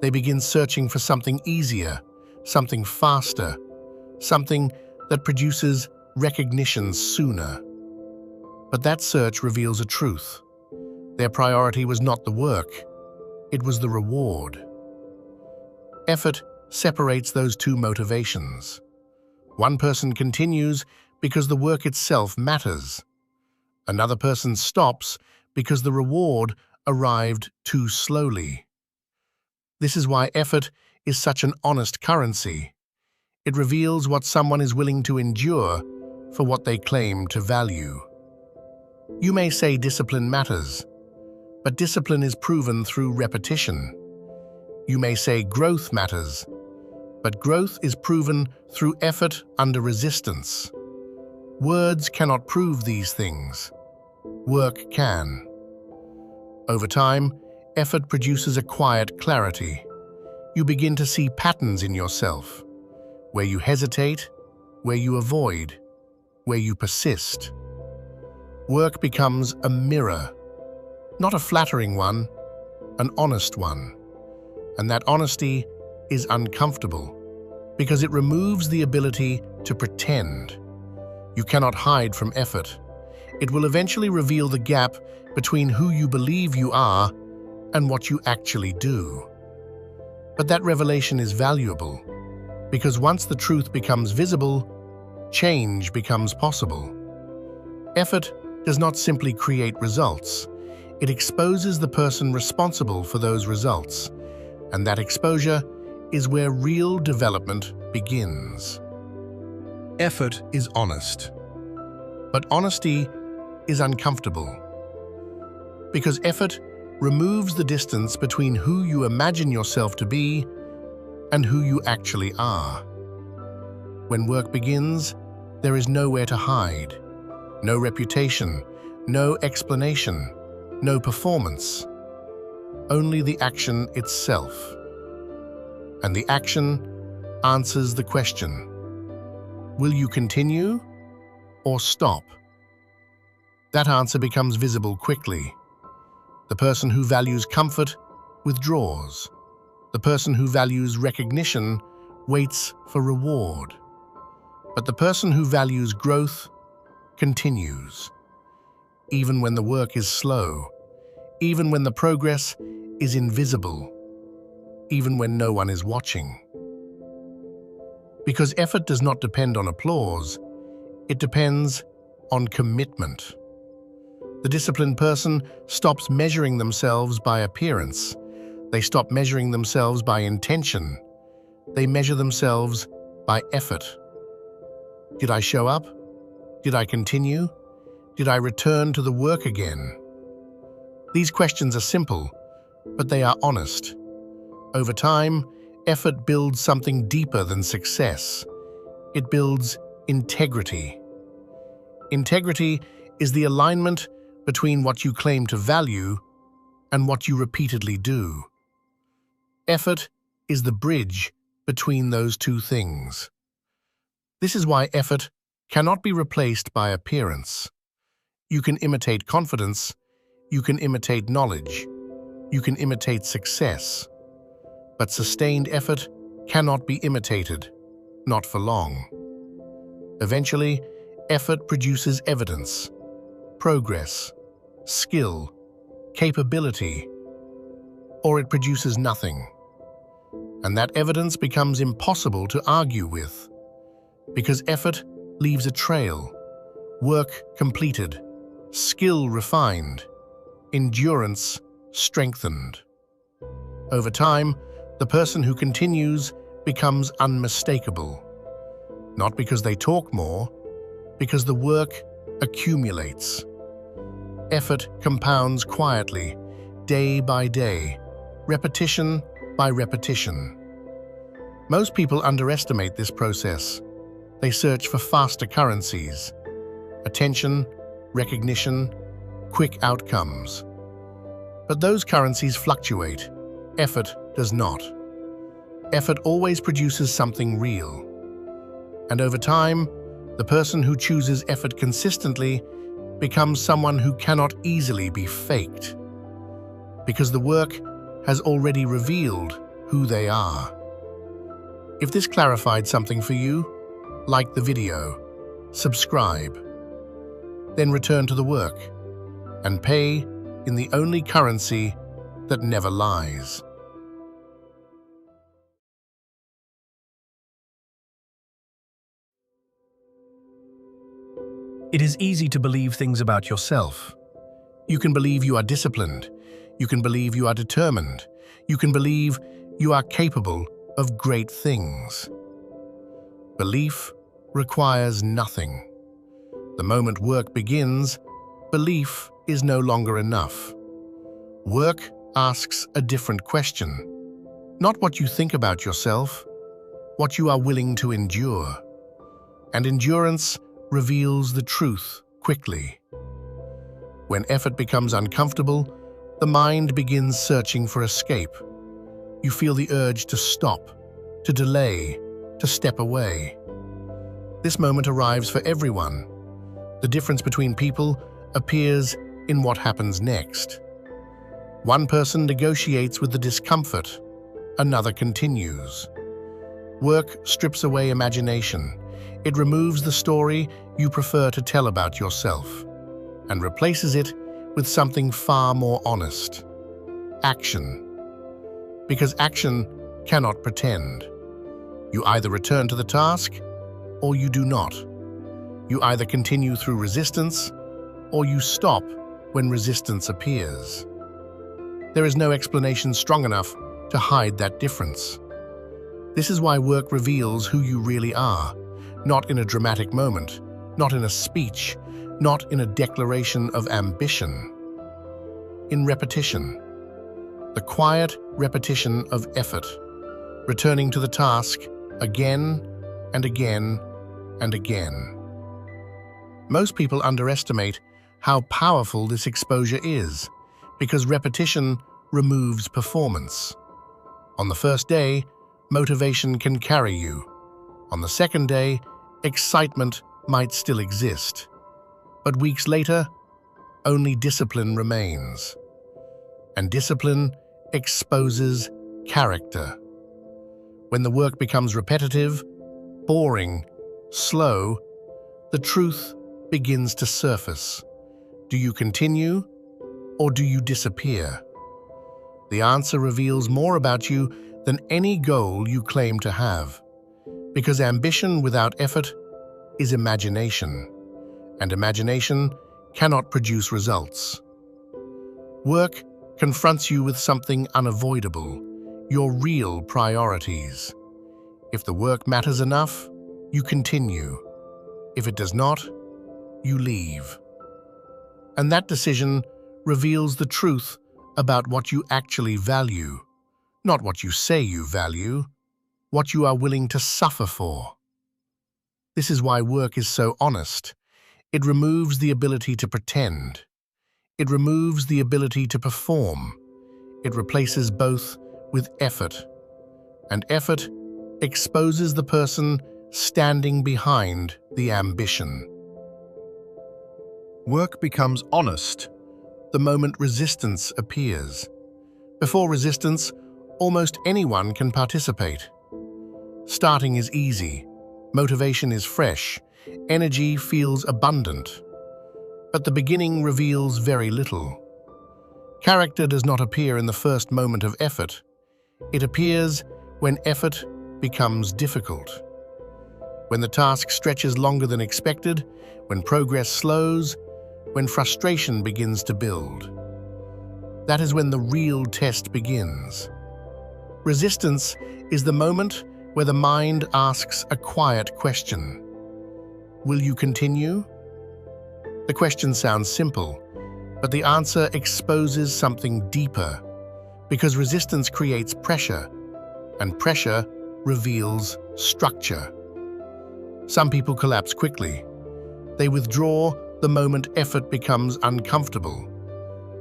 They begin searching for something easier, something faster, something that produces recognition sooner. But that search reveals a truth. Their priority was not the work, it was the reward. Effort separates those two motivations. One person continues because the work itself matters. Another person stops because the reward arrived too slowly. This is why effort is such an honest currency. It reveals what someone is willing to endure for what they claim to value. You may say discipline matters, but discipline is proven through repetition. You may say growth matters, but growth is proven through effort under resistance. Words cannot prove these things. Work can. Over time, effort produces a quiet clarity. You begin to see patterns in yourself, where you hesitate, where you avoid, where you persist. Work becomes a mirror, not a flattering one, an honest one. And that honesty is uncomfortable because it removes the ability to pretend. You cannot hide from effort. It will eventually reveal the gap between who you believe you are and what you actually do. But that revelation is valuable because once the truth becomes visible, change becomes possible. Effort does not simply create results. It exposes the person responsible for those results, and that exposure is where real development begins. effort is honest. But honesty is uncomfortable because effort removes the distance between who you imagine yourself to be and who you actually are. When work begins, there is nowhere to hide, no reputation, no explanation, no performance, only the action itself. And the action answers the question: will you continue or stop? That answer becomes visible quickly. The person who values comfort withdraws. The person who values recognition waits for reward. But the person who values growth continues, even when the work is slow, even when the progress is invisible, even when no one is watching. Because effort does not depend on applause, it depends on commitment. The disciplined person stops measuring themselves by appearance. They stop measuring themselves by intention. They measure themselves by effort. Did I show up? Did I continue? Did I return to the work again? These questions are simple, but they are honest. Over time, effort builds something deeper than success. It builds integrity. Integrity is the alignment between what you claim to value and what you repeatedly do. Effort is the bridge between those two things. This is why effort cannot be replaced by appearance. You can imitate confidence, you can imitate knowledge, you can imitate success. But sustained effort cannot be imitated, not for long. Eventually, effort produces evidence, progress, skill, capability, or it produces nothing. And that evidence becomes impossible to argue with, because effort leaves a trail, work completed, skill refined, endurance strengthened. Over time, the person who continues becomes unmistakable, not because they talk more, because the work accumulates. Effort compounds quietly, day by day, repetition by repetition. Most people underestimate this process. They search for faster currencies, attention, recognition, quick outcomes. But those currencies fluctuate. Effort does not. Effort always produces something real. And over time, the person who chooses effort consistently becomes someone who cannot easily be faked, because the work has already revealed who they are. If this clarified something for you, like the video, subscribe, then return to the work and pay in the only currency that never lies. It is easy to believe things about yourself. You can believe you are disciplined. You can believe you are determined. You can believe you are capable of great things. Belief requires nothing. The moment work begins, belief is no longer enough. Work asks a different question. Not what you think about yourself, what you are willing to endure. And endurance reveals the truth quickly. When effort becomes uncomfortable, the mind begins searching for escape. You feel the urge to stop, to delay, to step away. This moment arrives for everyone. The difference between people appears in what happens next. One person negotiates with the discomfort, another continues. Work strips away imagination. It removes the story you prefer to tell about yourself and replaces it with something far more honest: action. Because action cannot pretend. You either return to the task or you do not. You either continue through resistance or you stop when resistance appears. There is no explanation strong enough to hide that difference. This is why work reveals who you really are, not in a dramatic moment, not in a speech, not in a declaration of ambition. In repetition, the quiet repetition of effort, returning to the task again and again and again. Most people underestimate how powerful this exposure is because repetition removes performance. On the first day, motivation can carry you. On the second day, excitement might still exist. But weeks later, only discipline remains. And discipline exposes character. When the work becomes repetitive, boring, slow, the truth begins to surface. Do you continue or do you disappear? The answer reveals more about you than any goal you claim to have. Because ambition without effort is imagination, and imagination cannot produce results. Work confronts you with something unavoidable, your real priorities. If the work matters enough, you continue. If it does not, you leave. And that decision reveals the truth about what you actually value, not what you say you value, what you are willing to suffer for. This is why work is so honest. It removes the ability to pretend. It removes the ability to perform. It replaces both with effort. And effort exposes the person standing behind the ambition. Work becomes honest The moment resistance appears. Before resistance, almost anyone can participate. Starting is easy, motivation is fresh, energy feels abundant. But the beginning reveals very little. Character does not appear in the first moment of effort. It appears when effort becomes difficult. When the task stretches longer than expected, when progress slows, when frustration begins to build. That is when the real test begins. Resistance is the moment where the mind asks a quiet question. Will you continue? The question sounds simple, but the answer exposes something deeper, because resistance creates pressure, and pressure reveals structure. Some people collapse quickly. They withdraw the moment effort becomes uncomfortable,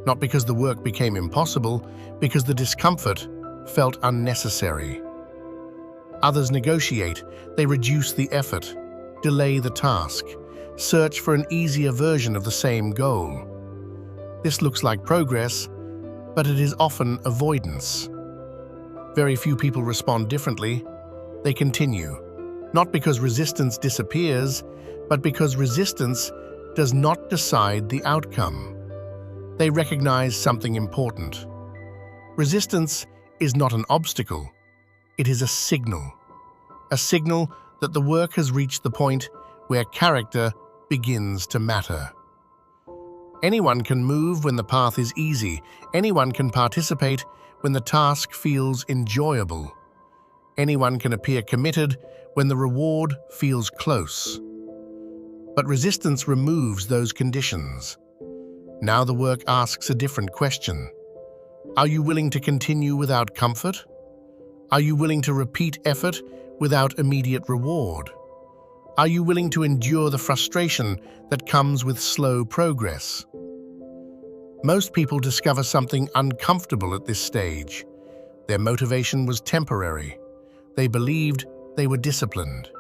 not because the work became impossible, because the discomfort felt unnecessary. Others negotiate, they reduce the effort, delay the task, search for an easier version of the same goal. This looks like progress, but it is often avoidance. Very few people respond differently. They continue, not because resistance disappears, but because resistance does not decide the outcome. They recognize something important. Resistance is not an obstacle, it is a signal that the work has reached the point where character begins to matter. Anyone can move when the path is easy. Anyone can participate when the task feels enjoyable. Anyone can appear committed when the reward feels close. But resistance removes those conditions. Now the work asks a different question. Are you willing to continue without comfort? Are you willing to repeat effort without immediate reward? Are you willing to endure the frustration that comes with slow progress? Most people discover something uncomfortable at this stage. Their motivation was temporary. They believed they were disciplined.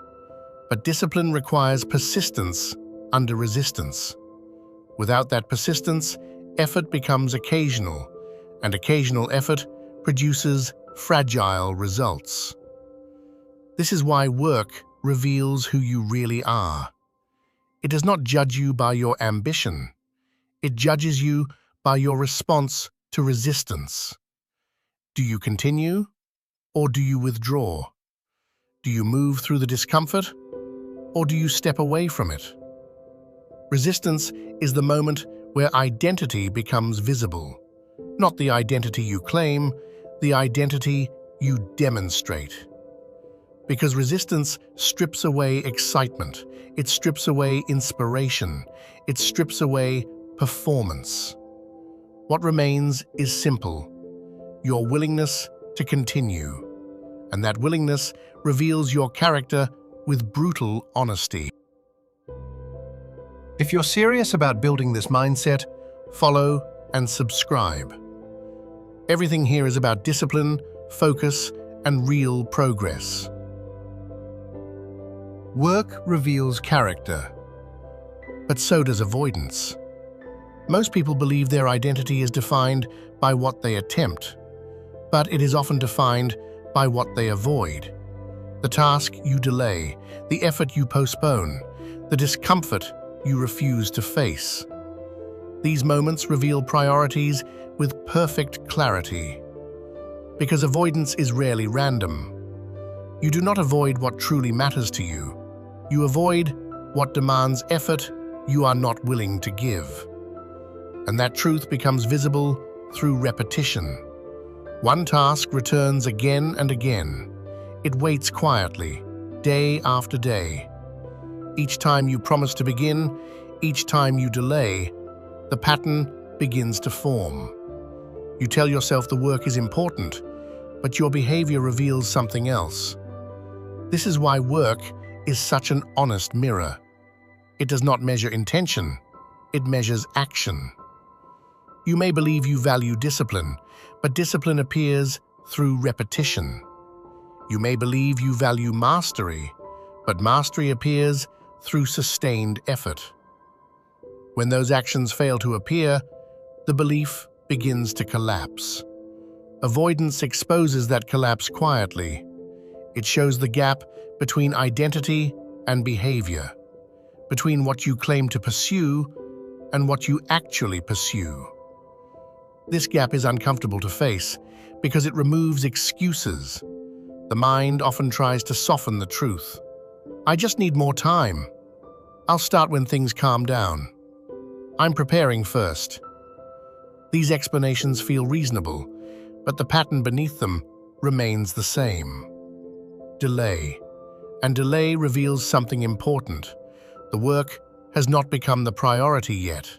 But discipline requires persistence under resistance. Without that persistence, effort becomes occasional, and occasional effort produces fragile results. This is why work reveals who you really are. It does not judge you by your ambition. It judges you by your response to resistance. Do you continue, or do you withdraw? Do you move through the discomfort, or do you step away from it? Resistance is the moment where identity becomes visible. Not the identity you claim, the identity you demonstrate. Because resistance strips away excitement, it strips away inspiration, it strips away performance. What remains is simple. your willingness to continue. And that willingness reveals your character with brutal honesty. If you're serious about building this mindset, Follow and subscribe. Everything here is about discipline, focus, and real progress. work reveals character. But so does avoidance. Most people believe their identity is defined by what they attempt, but it is often defined by what they avoid. The task you delay, the effort you postpone, the discomfort you refuse to face. These moments reveal priorities with perfect clarity. Because avoidance is rarely random. You do not avoid what truly matters to you. You avoid what demands effort you are not willing to give. And that truth becomes visible through repetition. One task returns again and again. It waits quietly, day after day. Each time you promise to begin, each time you delay, the pattern begins to form. You tell yourself the work is important, but your behavior reveals something else. This is why work is such an honest mirror. It does not measure intention, it measures action. You may believe you value discipline, but discipline appears through repetition. You may believe you value mastery, but mastery appears through sustained effort. When those actions fail to appear, the belief begins to collapse. Avoidance exposes that collapse quietly. It shows the gap between identity and behavior, between what you claim to pursue and what you actually pursue. This gap is uncomfortable to face because it removes excuses. The mind often tries to soften the truth. I just need more time. I'll start when things calm down. I'm preparing first. These explanations feel reasonable, but the pattern beneath them remains the same. Delay. And delay reveals something important. The work has not become the priority yet.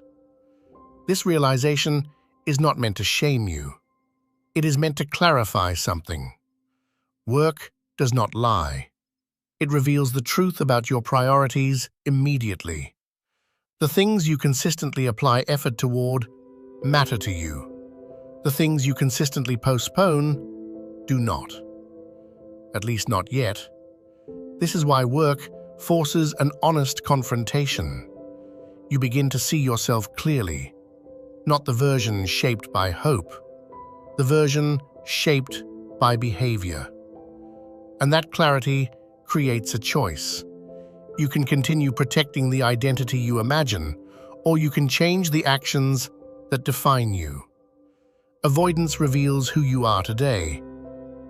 This realization is not meant to shame you. It is meant to clarify something. Work does not lie. It reveals the truth about your priorities immediately. The things you consistently apply effort toward matter to you. The things you consistently postpone do not. At least not yet. This is why work forces an honest confrontation. You begin to see yourself clearly, not the version shaped by hope, the version shaped by behavior. And that clarity creates a choice. You can continue protecting the identity you imagine, or you can change the actions that define you. Avoidance reveals who you are today.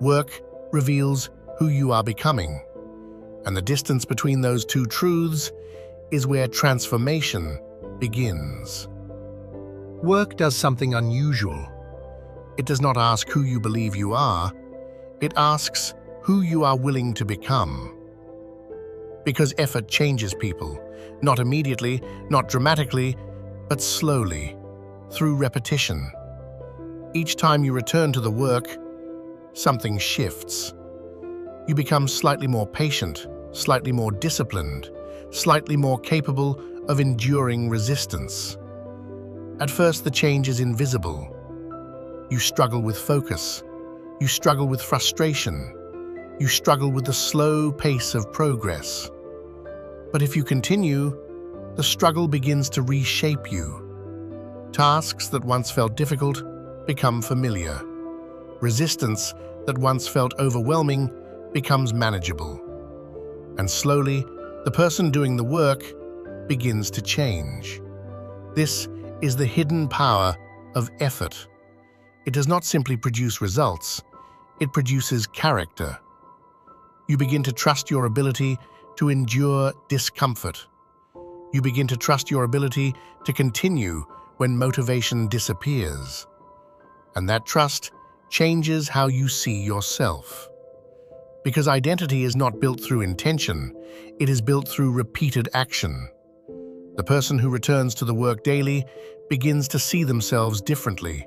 Work reveals who you are becoming. And the distance between those two truths is where transformation begins. Work does something unusual. It does not ask who you believe you are. It asks who you are willing to become. Because effort changes people, not immediately, not dramatically, but slowly, through repetition. Each time you return to the work, something shifts. You become slightly more patient, slightly more disciplined, slightly more capable of enduring resistance. At first, the change is invisible. You struggle with focus. You struggle with frustration. You struggle with the slow pace of progress. But if you continue, the struggle begins to reshape you. Tasks that once felt difficult become familiar. Resistance that once felt overwhelming becomes manageable. And slowly, the person doing the work begins to change. This is the hidden power of effort. It does not simply produce results, it produces character. You begin to trust your ability to endure discomfort. You begin to trust your ability to continue when motivation disappears. And that trust changes how you see yourself. Because identity is not built through intention, it is built through repeated action. The person who returns to the work daily begins to see themselves differently.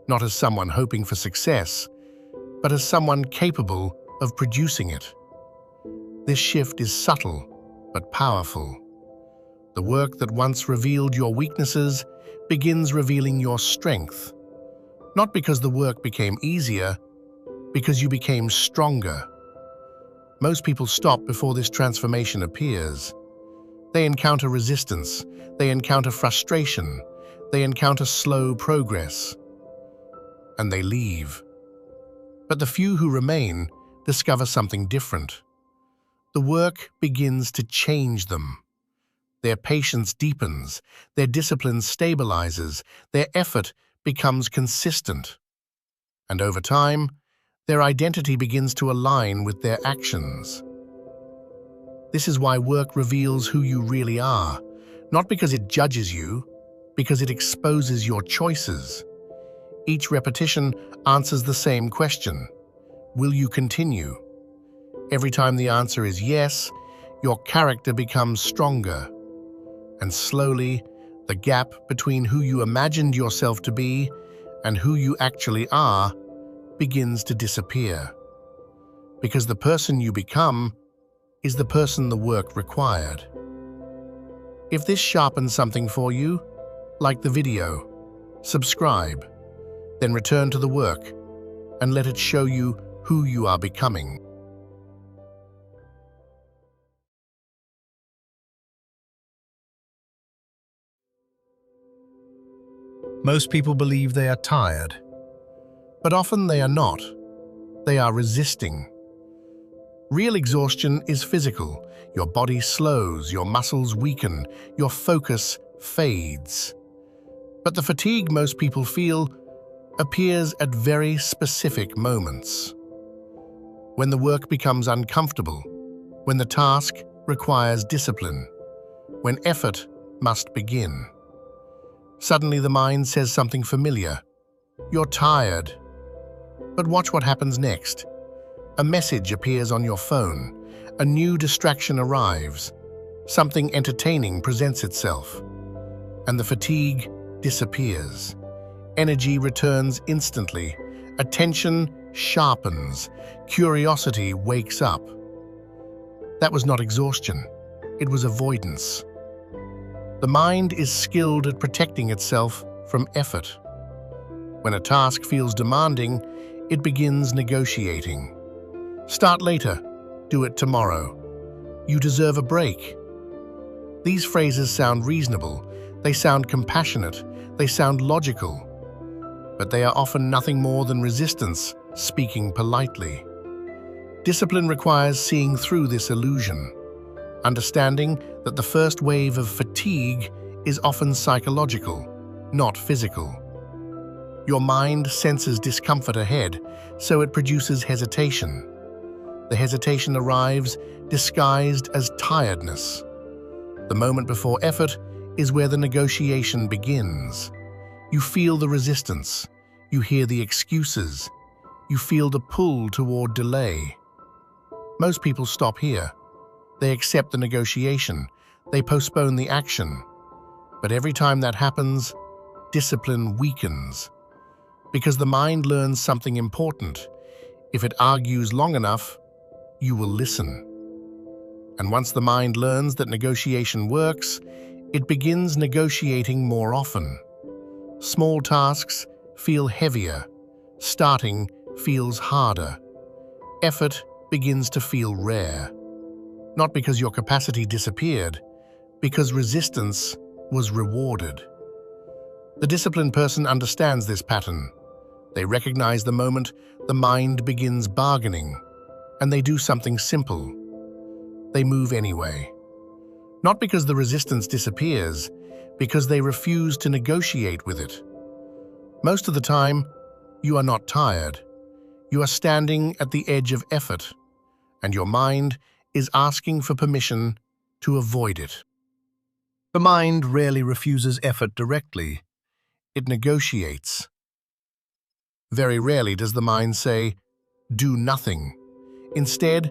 not as someone hoping for success, but as someone capable of producing it. This shift is subtle but powerful. The work that once revealed your weaknesses begins revealing your strength, not because the work became easier, because you became stronger. Most people stop before this transformation appears. They encounter resistance, they encounter frustration, they encounter slow progress, and they leave. But the few who remain discover something different. The work begins to change them. Their patience deepens, their discipline stabilizes, their effort becomes consistent. And over time, their identity begins to align with their actions. This is why work reveals who you really are, not because it judges you, because it exposes your choices. Each repetition answers the same question: will you continue? Every time the answer is yes, your character becomes stronger. And slowly, the gap between who you imagined yourself to be and who you actually are begins to disappear. Because the person you become is the person the work required. If this sharpens something for you, like the video, subscribe, then return to the work and let it show you who you are becoming. Most people believe they are tired. But often they are not. They are resisting. Real exhaustion is physical. Your body slows, your muscles weaken, your focus fades. But the fatigue most people feel appears at very specific moments. When the work becomes uncomfortable, when the task requires discipline, when effort must begin. Suddenly the mind says something familiar. You're tired. But watch what happens next. A message appears on your phone. A new distraction arrives. Something entertaining presents itself. And the fatigue disappears. Energy returns instantly. Attention sharpens. Curiosity wakes up. That was not exhaustion. It was avoidance. The mind is skilled at protecting itself from effort. When a task feels demanding, it begins negotiating. Start later. Do it tomorrow. You deserve a break. These phrases sound reasonable. They sound compassionate. They sound logical. But they are often nothing more than resistance speaking politely. Discipline requires seeing through this illusion, understanding that the first wave of fatigue is often psychological, not physical. Your mind senses discomfort ahead, so it produces hesitation. The hesitation arrives disguised as tiredness. The moment before effort is where the negotiation begins. You feel the resistance. You hear the excuses. You feel the pull toward delay. Most people stop here. They accept the negotiation. They postpone the action. But every time that happens, discipline weakens. Because the mind learns something important. If it argues long enough, you will listen. And once the mind learns that negotiation works, it begins negotiating more often. Small tasks feel heavier. Starting feels harder. Effort begins to feel rare. Not because your capacity disappeared, because resistance was rewarded. The disciplined person understands this pattern. They recognize the moment the mind begins bargaining, and they do something simple. They move anyway. Not because the resistance disappears, because they refuse to negotiate with it. Most of the time, you are not tired. You are standing at the edge of effort, and your mind is asking for permission to avoid it. The mind rarely refuses effort directly. It negotiates. Very rarely does the mind say, "Do nothing." Instead,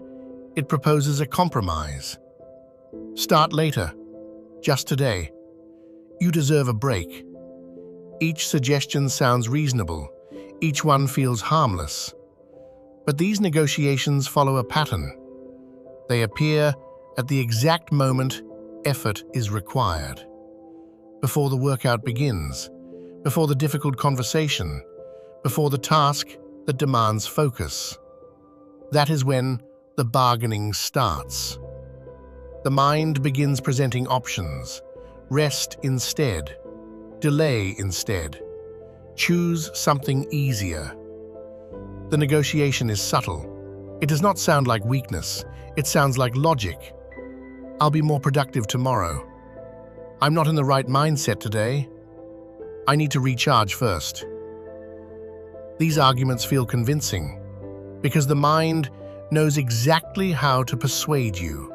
it proposes a compromise. Start later. Just today. You deserve a break. Each suggestion sounds reasonable, Each one feels harmless. But these negotiations follow a pattern. They appear at the exact moment effort is required. Before the workout begins, before the difficult conversation, before the task that demands focus. That is when the bargaining starts. The mind begins presenting options. Rest instead. Delay instead. Choose something easier. The negotiation is subtle. It does not sound like weakness. It sounds like logic. I'll be more productive tomorrow. I'm not in the right mindset today. I need to recharge first. These arguments feel convincing because the mind knows exactly how to persuade you.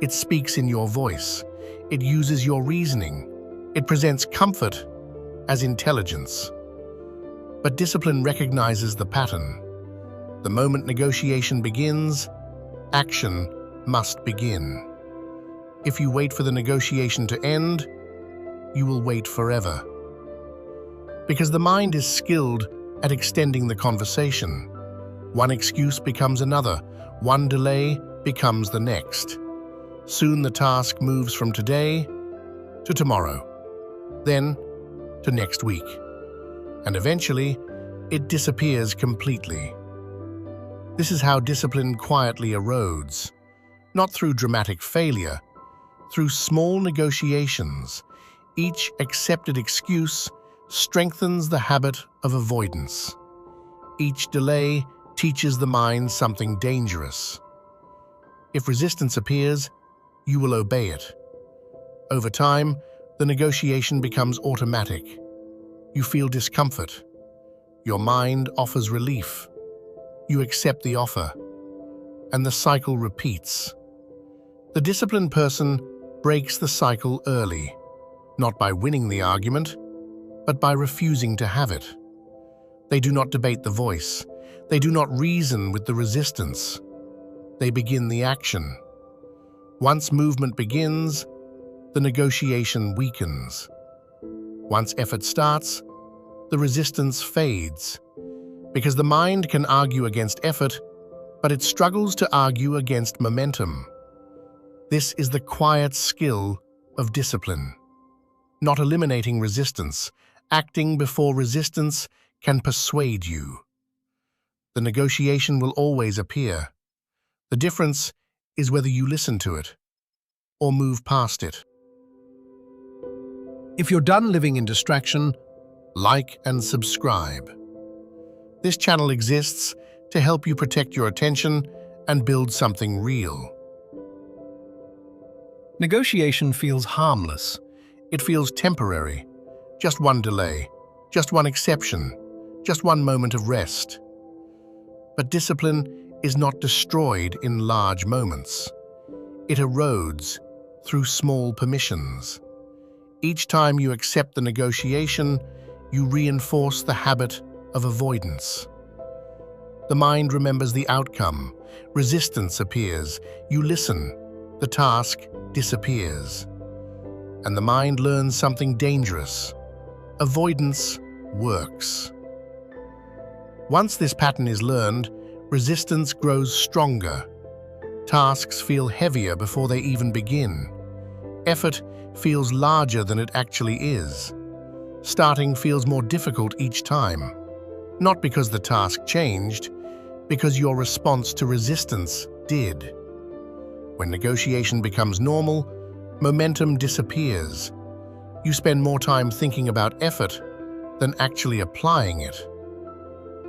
It speaks in your voice. It uses your reasoning. It presents comfort as intelligence. But discipline recognizes the pattern. The moment negotiation begins, action must begin. If you wait for the negotiation to end, you will wait forever. Because the mind is skilled at extending the conversation. One excuse becomes another. One delay becomes the next. Soon the task moves from today to tomorrow, then to next week, and eventually it disappears completely. This is how discipline quietly erodes, not through dramatic failure, through small negotiations. Each accepted excuse strengthens the habit of avoidance. Each delay teaches the mind something dangerous. If resistance appears, you will obey it. Over time, the negotiation becomes automatic. You feel discomfort. Your mind offers relief. You accept the offer, and the cycle repeats. The disciplined person breaks the cycle early, not by winning the argument, but by refusing to have it. They do not debate the voice. They do not reason with the resistance. They begin the action. Once movement begins, the negotiation weakens. Once effort starts, the resistance fades. Because the mind can argue against effort, but it struggles to argue against momentum. This is the quiet skill of discipline. Not eliminating resistance, acting before resistance can persuade you. The negotiation will always appear. The difference is whether you listen to it or move past it. If you're done living in distraction, Like and subscribe. This channel exists to help you protect your attention and build something real. negotiation feels harmless. It feels temporary. Just one delay, just one exception, just one moment of rest. But discipline is not destroyed in large moments. It erodes through small permissions. Each time you accept the negotiation, you reinforce the habit of avoidance. The mind remembers the outcome. Resistance appears. You listen. The task disappears. And the mind learns something dangerous. Avoidance works. Once this pattern is learned, resistance grows stronger. Tasks feel heavier before they even begin. Effort feels larger than it actually is. Starting feels more difficult each time. Not because the task changed, because your response to resistance did. When negotiation becomes normal, momentum disappears. You spend more time thinking about effort than actually applying it.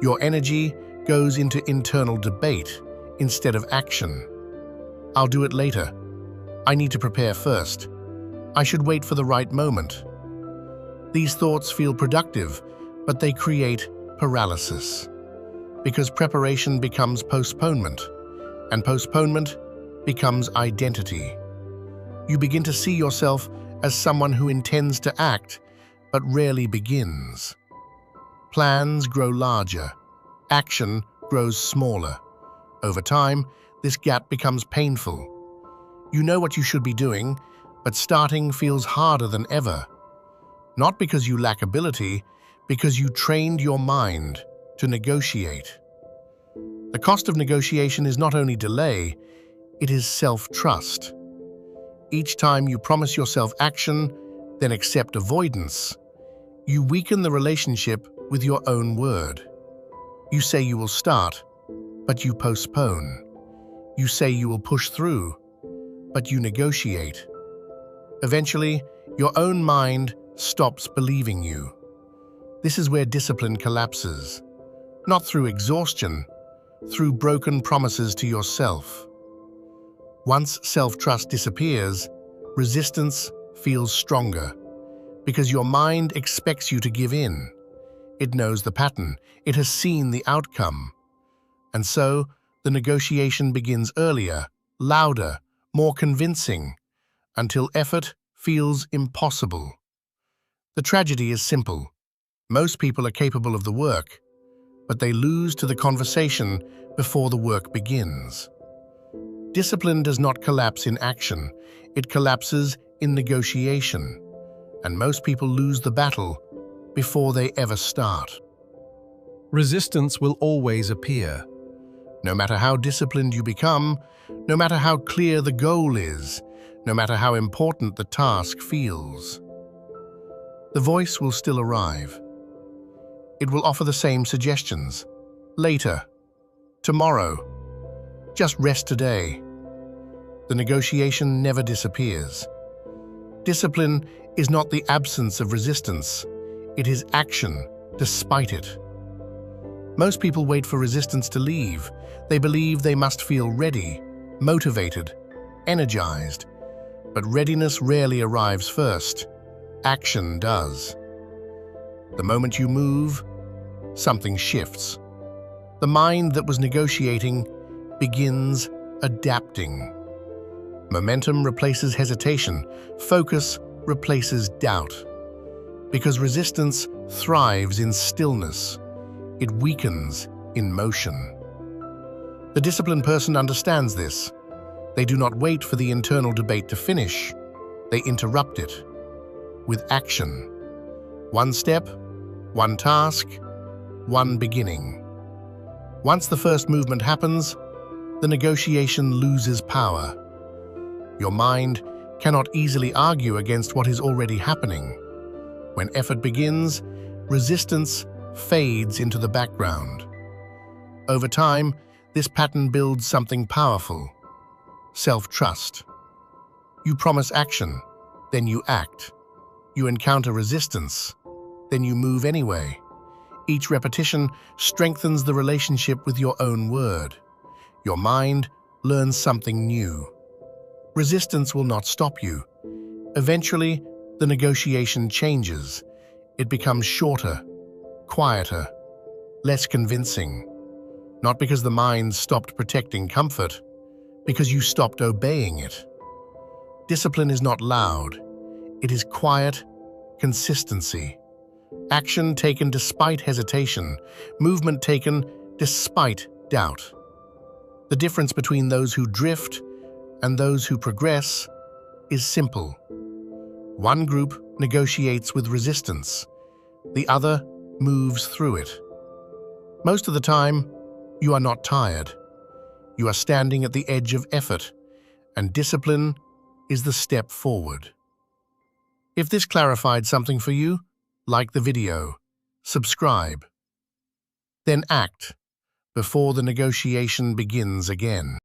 Your energy goes into internal debate instead of action. I'll do it later. I need to prepare first. I should wait for the right moment. These thoughts feel productive, but they create paralysis. Because preparation becomes postponement, and postponement becomes identity. You begin to see yourself as someone who intends to act, but rarely begins. Plans grow larger. Action grows smaller. Over time, this gap becomes painful. You know what you should be doing, but starting feels harder than ever. Not because you lack ability, because you trained your mind to negotiate. The cost of negotiation is not only delay, it is self-trust. Each time you promise yourself action, then accept avoidance, you weaken the relationship with your own word. You say you will start, but you postpone. You say you will push through, but you negotiate. Eventually, your own mind stops believing you. This is where discipline collapses, not through exhaustion, through broken promises to yourself. Once self-trust disappears, resistance feels stronger, because your mind expects you to give in. It knows the pattern, it has seen the outcome. And so, the negotiation begins earlier, louder, more convincing, until effort feels impossible. The tragedy is simple. Most people are capable of the work, but they lose to the conversation before the work begins. Discipline does not collapse in action, it collapses in negotiation, and most people lose the battle before they ever start. Resistance will always appear. No matter how disciplined you become, no matter how clear the goal is, no matter how important the task feels, the voice will still arrive. It will offer the same suggestions. Later. Tomorrow. Just rest today. The negotiation never disappears. Discipline is not the absence of resistance. It is action, despite it. Most people wait for resistance to leave. They believe they must feel ready, motivated, energized. But readiness rarely arrives first. Action does. The moment you move, something shifts. The mind that was negotiating begins adapting. Momentum replaces hesitation. Focus replaces doubt. Because resistance thrives in stillness. It weakens in motion. The disciplined person understands this. They do not wait for the internal debate to finish. They interrupt it with action. One step, one task, one beginning. Once the first movement happens, the negotiation loses power. Your mind cannot easily argue against what is already happening. When effort begins, resistance fades into the background. Over time, this pattern builds something powerful: self-trust. You promise action, then you act. You encounter resistance, then you move anyway. Each repetition strengthens the relationship with your own word. Your mind learns something new. Resistance will not stop you. Eventually, the negotiation changes. It becomes shorter, quieter, less convincing. Not because the mind stopped protecting comfort, because you stopped obeying it. Discipline is not loud. It is quiet consistency. Action taken despite hesitation, movement taken despite doubt. The difference between those who drift and those who progress is simple. One group negotiates with resistance, the other moves through it. Most of the time, you are not tired. You are standing at the edge of effort, and discipline is the step forward. If this clarified something for you, like the video, subscribe. Then act before the negotiation begins again.